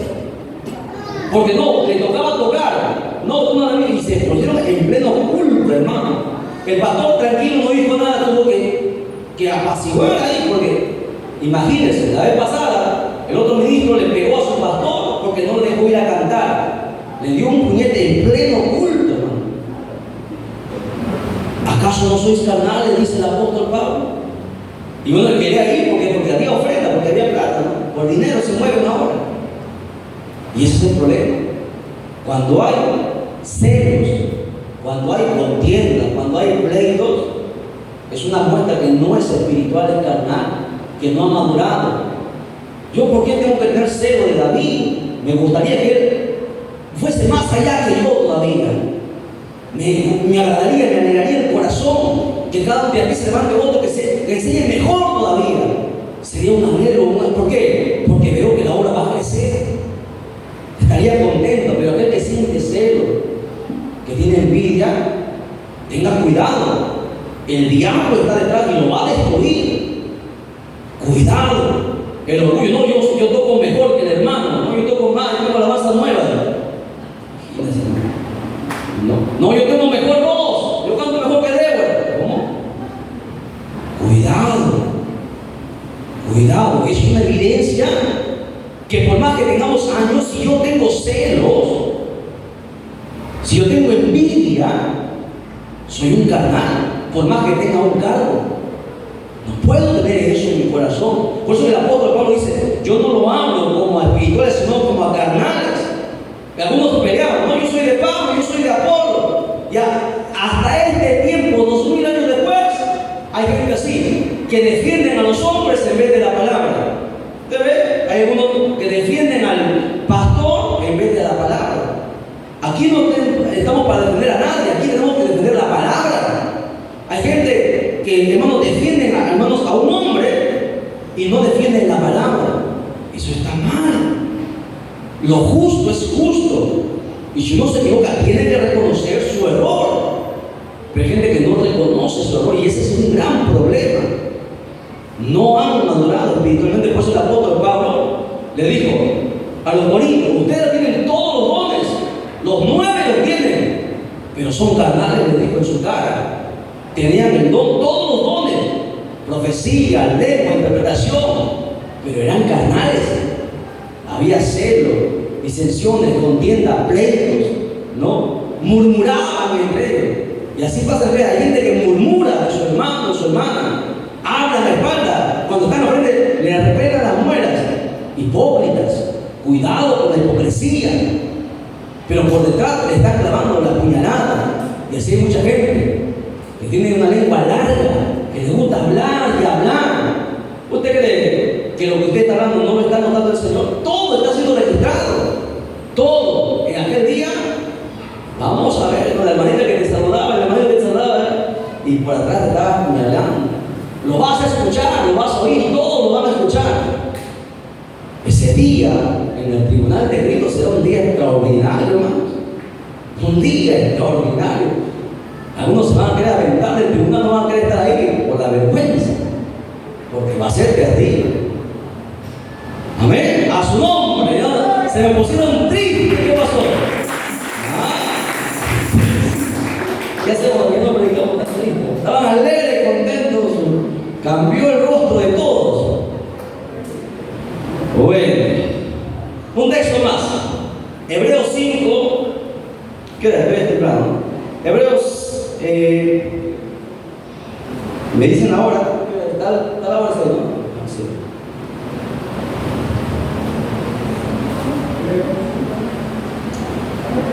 Porque no, le tocaba tocar, no, tú nada, y se pusieron en pleno culto, hermano. El pastor tranquilo no dijo nada, tuvo que apaciguar ahí, porque imagínense, la vez pasada el otro ministro le pegó a su pastor porque no le dejó ir a cantar. Le dio un puñete en pleno culto, hermano. ¿Acaso no sois carnales?, dice el apóstol Pablo. Y uno le quería ir porque había ofrenda, porque había plata, ¿no? Por dinero se mueven ahora. Y ese es el problema. Cuando hay celos, cuando hay contienda, cuando hay pleitos, es una muestra que no es espiritual, es carnal, que no ha madurado. ¿Yo por qué tengo que tener celo de David? Me gustaría que él fuese más allá que yo todavía. Me agradaría, me alegraría el corazón que cada uno de aquí se levante otro que enseñe mejor todavía. Sería un anhelo. ¿Por qué? Porque veo que la obra va a crecer. Estaría contento, pero aquel que siente celo, que tiene envidia, tenga cuidado. El diablo está detrás y lo va a destruir. Cuidado. El orgullo, no, yo toco mejor que el hermano, no, yo toco más, yo tengo la alabanza nueva. No, yo tengo mejor voz, yo canto mejor que Débora. ¿Cómo? Cuidado, es una evidencia que por más que tengamos años, si yo tengo celos, si yo tengo envidia, soy un carnal, por más que tenga un cargo. No puedo tener eso en mi corazón. Por eso el apóstol Pablo dice: yo no lo hablo como a espirituales, sino como a carnales. Y algunos peleaban: no, yo soy de Pablo, yo soy de Apolo. Ya, hasta este tiempo, 2000 años después, hay gente así, que defienden a los hombres en vez de la palabra. ¿Usted ve? Hay algunos que defienden al pastor en vez de la palabra. Aquí no estamos para defender a nadie, aquí tenemos que defender la palabra. Hay gente que, hermanos, defienden a un hombre y no defienden la palabra. Eso está mal. Lo justo es justo. Y si uno se equivoca, tiene que reconocer su error. Pero hay gente que no reconoce su error y ese es un gran problema. No han madurado espiritualmente. Por eso el apóstol Pablo le dijo a los corintios: ustedes tienen todos los dones, los 9 los tienen, pero son carnales, le dijo en su cara. Tenían el don, todos los dones, profecía, lengua, interpretación, pero eran carnales. Había celo, disensiones, contienda, pleitos, ¿no? Murmuraban entre ellos. Y así pasa que hay gente que murmura de su hermano, de su hermana, habla a la espalda, cuando están al frente le repelan las muelas. Hipócritas, cuidado con la hipocresía, pero por detrás le están clavando la puñalada. Y así hay mucha gente que tiene una lengua larga, que le gusta hablar y hablar. ¿Usted cree que lo que usted está hablando no lo está notando el Señor? Todo está siendo registrado. Todo. En aquel día, vamos a ver, ¿no? La hermanita que te saludaba, el hermanito que te saludaba, y por atrás te estaba apuñalando. Lo vas a escuchar, lo vas a oír, todos lo van a escuchar. Ese día, en el tribunal de Cristo, será un día extraordinario, hermanos. Un día extraordinario. Algunos se van a querer aventar del tribunal, no van a querer estar ahí por la vergüenza, porque va a ser terrible. me pusieron triste. ¿Qué pasó? Ya sé por qué no predicamos tan triste. Estaban alegres, contentos. Cambió el rostro de todos. Bueno, un texto más. Hebreos 5. ¿Qué hora? Es temprano. Hebreos, me dicen ahora, tal hora es, ¿no? Sí.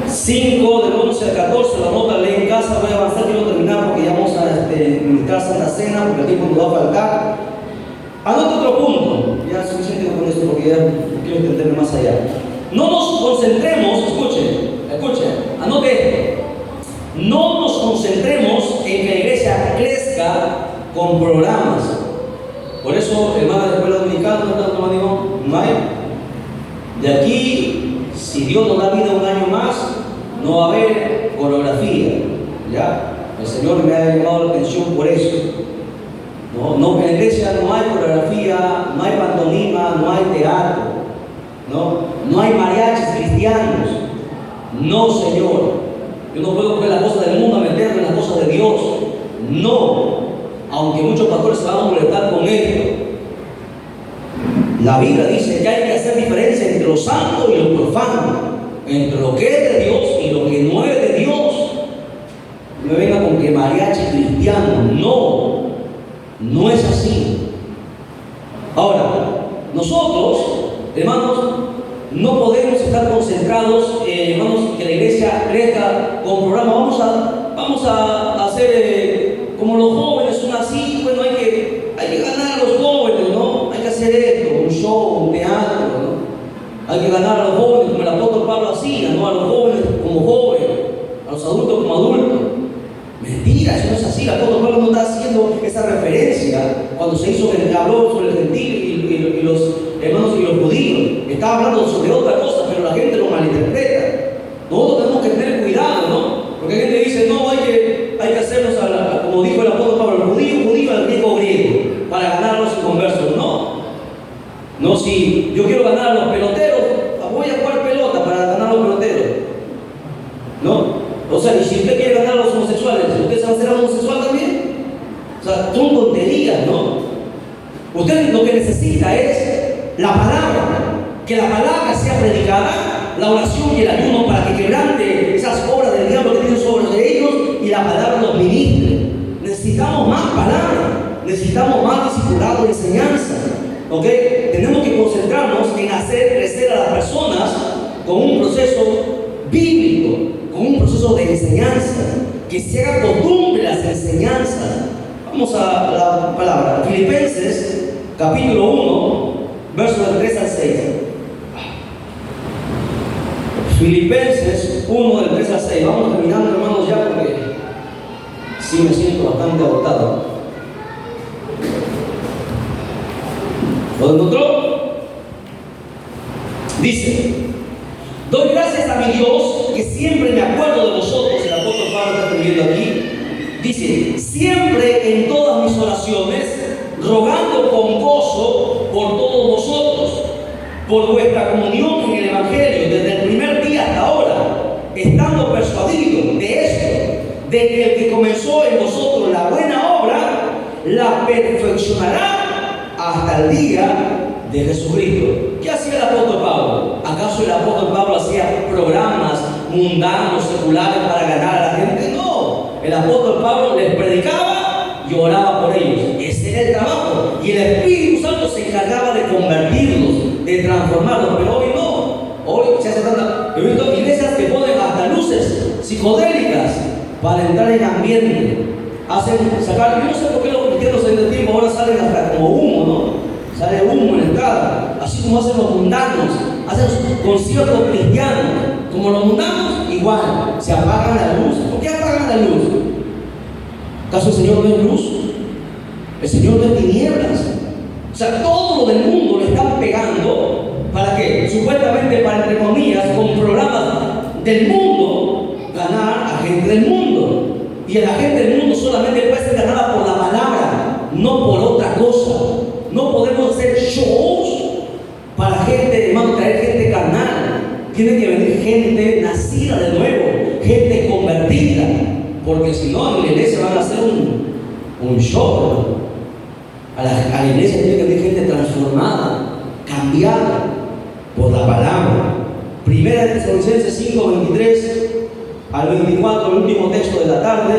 Cinco del 11 al 14, la nota lee en casa. Voy a avanzar, quiero terminar porque ya vamos a ministrar Santa Cena, porque el tiempo nos va a faltar. Anota otro punto, ya es suficiente con esto porque ya quiero entenderme más allá. No nos concentremos, escuchen, anote esto. No nos concentremos en que la iglesia crezca con programas. Por eso, hermana de la escuela dominicana, no hay. De aquí, si Dios nos da vida un año más, no va a haber coreografía. ¿Ya? El Señor me ha llamado la atención por eso. No, en la iglesia no hay coreografía, no hay pantomima, no hay teatro, no hay mariachis cristianos. No, Señor. Yo no puedo coger las cosas del mundo a meterme en las cosas de Dios. No. Aunque muchos pastores se van a molestar con esto. La Biblia dice que hay que hacer diferencia entre lo santo y lo profano, entre lo que es de Dios y lo que no es de Dios. No me venga con que mariachi cristiano. No es así. Ahora, nosotros, hermanos, no podemos estar concentrados, hermanos, que la iglesia crezca con programas. Vamos a hacer como los jóvenes son así. Bueno, hay que ganar a los jóvenes, ¿no? Hay que hacer esto, un show, un teatro, ¿no? Hay que ganar a los jóvenes como el apóstol Pablo hacía, ¿no? A los jóvenes como jóvenes, a los adultos como adultos. Mentira, eso no es así. El apóstol Pablo no está haciendo esa referencia cuando habló sobre el gentil y los hermanos y los judíos. Estaba hablando sobre otra cosa, pero la gente lo malinterpreta. Nosotros tenemos que tener cuidado, ¿no? Porque la gente dice, no, hay que hacernos como dijo el apóstol Pablo, el judío al griego, para ganar a los inconversos. No, si yo quiero ganar a los peloteros, voy a jugar pelota para ganar a los peloteros. ¿No? O sea, y si usted quiere ganar a los homosexuales, ¿usted se va a hacer homosexual también? O sea, son tonterías, ¿no? Usted lo que necesita es la palabra, que la palabra sea predicada, la oración y el ayuno para que quebrante esas obras del diablo que tienen sobre ellos y la palabra los ministre. Necesitamos más palabra, necesitamos más discipulado y enseñanza. ¿Ok? Tenemos que concentrarnos en hacer crecer a las personas con un proceso bíblico, con un proceso de enseñanza, que se haga costumbre las enseñanzas. Vamos a la palabra. Filipenses, capítulo 1, versos del 3 al 6. Filipenses 1, del 3 al 6. Vamos terminando, hermanos, ya porque sí me siento bastante agotado. ¿Lo encontró? Dice: doy gracias a mi Dios, que siempre me acuerdo de vosotros. El apóstol Pablo está escribiendo aquí. Dice: siempre en todas mis oraciones, rogando con gozo por todos vosotros, por vuestra comunión en el Evangelio, desde el primer día hasta ahora, estando persuadido de esto, de que el que comenzó en vosotros la buena obra, la perfeccionará hasta el día de Jesucristo. ¿Qué hacía el apóstol Pablo? ¿Acaso el apóstol Pablo hacía programas mundanos, seculares para ganar a la gente? No. El apóstol Pablo les predicaba y oraba por ellos. Ese era el trabajo. Y el Espíritu Santo se encargaba de convertirlos, de transformarlos. Pero hoy no. Hoy se hace tanta... He visto iglesias que ponen hasta luces psicodélicas para entrar en ambiente. Yo no sé por qué los cristianos en el tiempo ahora salen hasta como humo, ¿no? Sale humo en la entrada, así como hacen los mundanos, hacen conciertos cristianos. Como los mundanos, igual, se apagan la luz. ¿Por qué apagan la luz? ¿Acaso el Señor no es luz? El Señor no es tinieblas. O sea, todo lo del mundo le están pegando. ¿Para qué? Supuestamente para, entre comillas, con programas del mundo, ganar a gente del mundo. Y a la gente del mundo solamente puede ser ganada por la palabra, no por otra cosa. No podemos hacer shows para gente, hermano, traer gente carnal. Tiene que venir gente nacida de nuevo, gente convertida, porque si no, en la iglesia van a hacer un show, ¿no? A la iglesia tiene que venir gente transformada, cambiada por la palabra. Primera de Tesalonicenses 5, 23 al 24, el último texto de la tarde.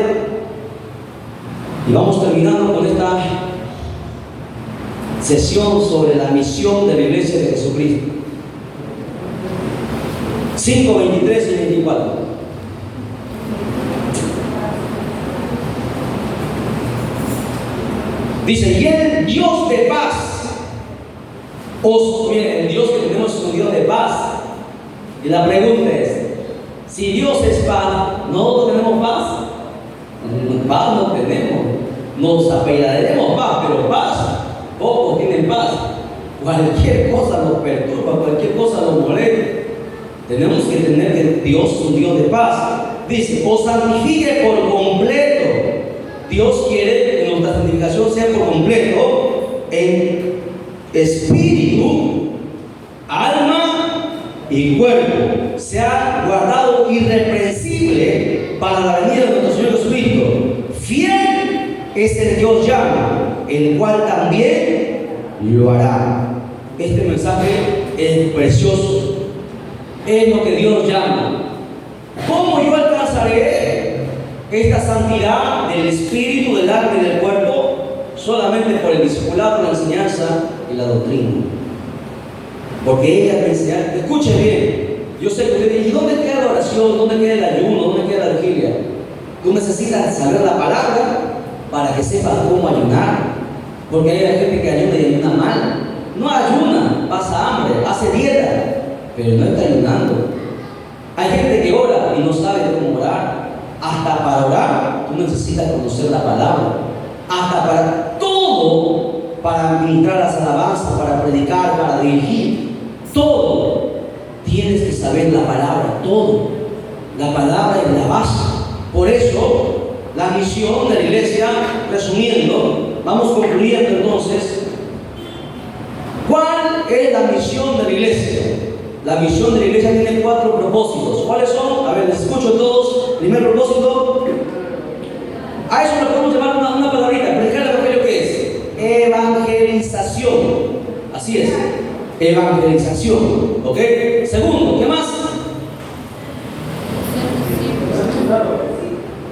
Y vamos terminando con esta sesión sobre la misión de la iglesia de Jesucristo. 5, 23 y 24. Dice, y el Dios de paz, miren, el Dios que tenemos es un Dios de paz. Y la pregunta es, si Dios es paz, ¿nosotros tenemos paz? Paz no tenemos. Nos apellaremos paz, pero paz, pocos tienen paz. Cualquier cosa nos perturba, cualquier cosa nos molesta. Tenemos que entender que Dios es un Dios de paz. Dice, os santifique por completo. Dios quiere que nuestra santificación sea por completo en espíritu, alma y cuerpo. Sea guardado irreprensible para la venida de nuestro Señor Jesucristo. Fiel es el que os llama, el cual también lo hará. Este mensaje es precioso. Es lo que Dios llama. ¿Cómo yo alcanzaré esta santidad del espíritu, del alma y del cuerpo? Solamente por el discipulado, la enseñanza y la doctrina. Porque ella me enseña. Escuche bien. Yo sé que usted dice, ¿y dónde queda la oración? ¿Dónde queda el ayuno? ¿Dónde queda la vigilia? Tú necesitas saber la palabra para que sepas cómo ayunar. Porque hay gente que ayuna y ayuna mal. No ayuna, pasa hambre, hace dieta, pero no está ayunando. Hay gente que ora y no sabe cómo orar. Hasta para orar, tú necesitas conocer la palabra. Hasta para todo, para administrar las alabanzas, para predicar, para dirigir. Todo, tienes que saber la palabra, todo. La palabra es la base. Por eso, la misión de la iglesia, resumiendo, vamos concluyendo entonces. ¿Cuál es la misión de la iglesia? La misión de la iglesia tiene 4 propósitos. ¿Cuáles son? A ver, les escucho todos. Primer propósito. A eso le podemos llamar una palabrita. Predicar el evangelio, ¿qué es? Evangelización. Así es. Evangelización. ¿Ok? Segundo, ¿qué más?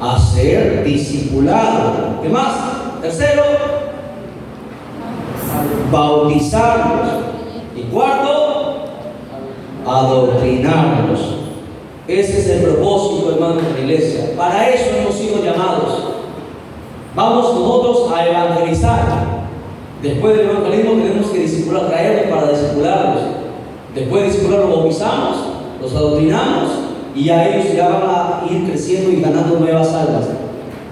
Hacer discipulado. ¿Qué más? Tercero, bautizarlos. Y cuarto, adoctrinarlos. Ese es el propósito, hermanos, de la iglesia. Para eso hemos sido llamados. Vamos nosotros a evangelizar. Después del evangelismo tenemos que discipular, traerlos para discipularlos. Después de discipular los bautizamos, los adoctrinamos y a ellos ya van a ir creciendo y ganando nuevas almas.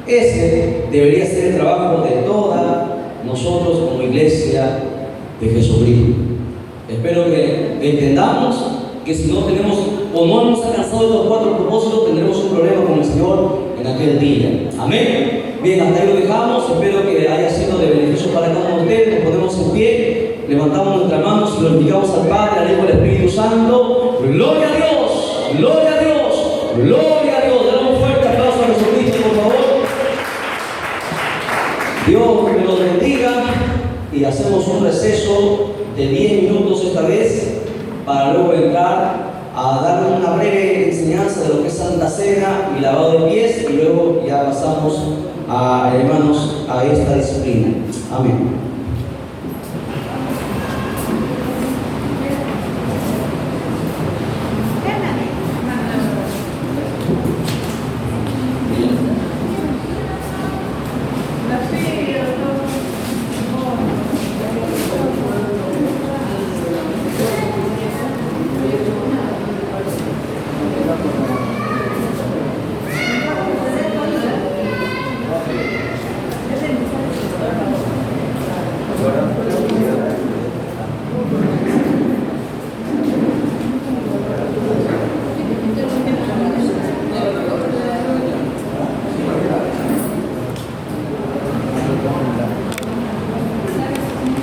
Ese debería ser el trabajo de toda nosotros como iglesia de Jesucristo. Espero que entendamos que si no tenemos o no hemos alcanzado estos 4 propósitos, tendremos un problema con el Señor en aquel día. Amén. Bien, hasta ahí lo dejamos. Espero que haya sido de beneficio para cada uno de ustedes. Nos ponemos en pie, levantamos nuestras manos y glorificamos al Padre, al Hijo y al Espíritu Santo. Gloria a Dios, gloria a Dios, gloria a Dios. Dale un fuerte aplauso a Jesucristo, por favor. Dios me los bendiga y hacemos un receso de 10 minutos esta vez para luego entrar a dar una breve enseñanza de lo que es Santa Cena y lavado de pies y luego ya pasamos a, hermanos, a esta disciplina. Amén.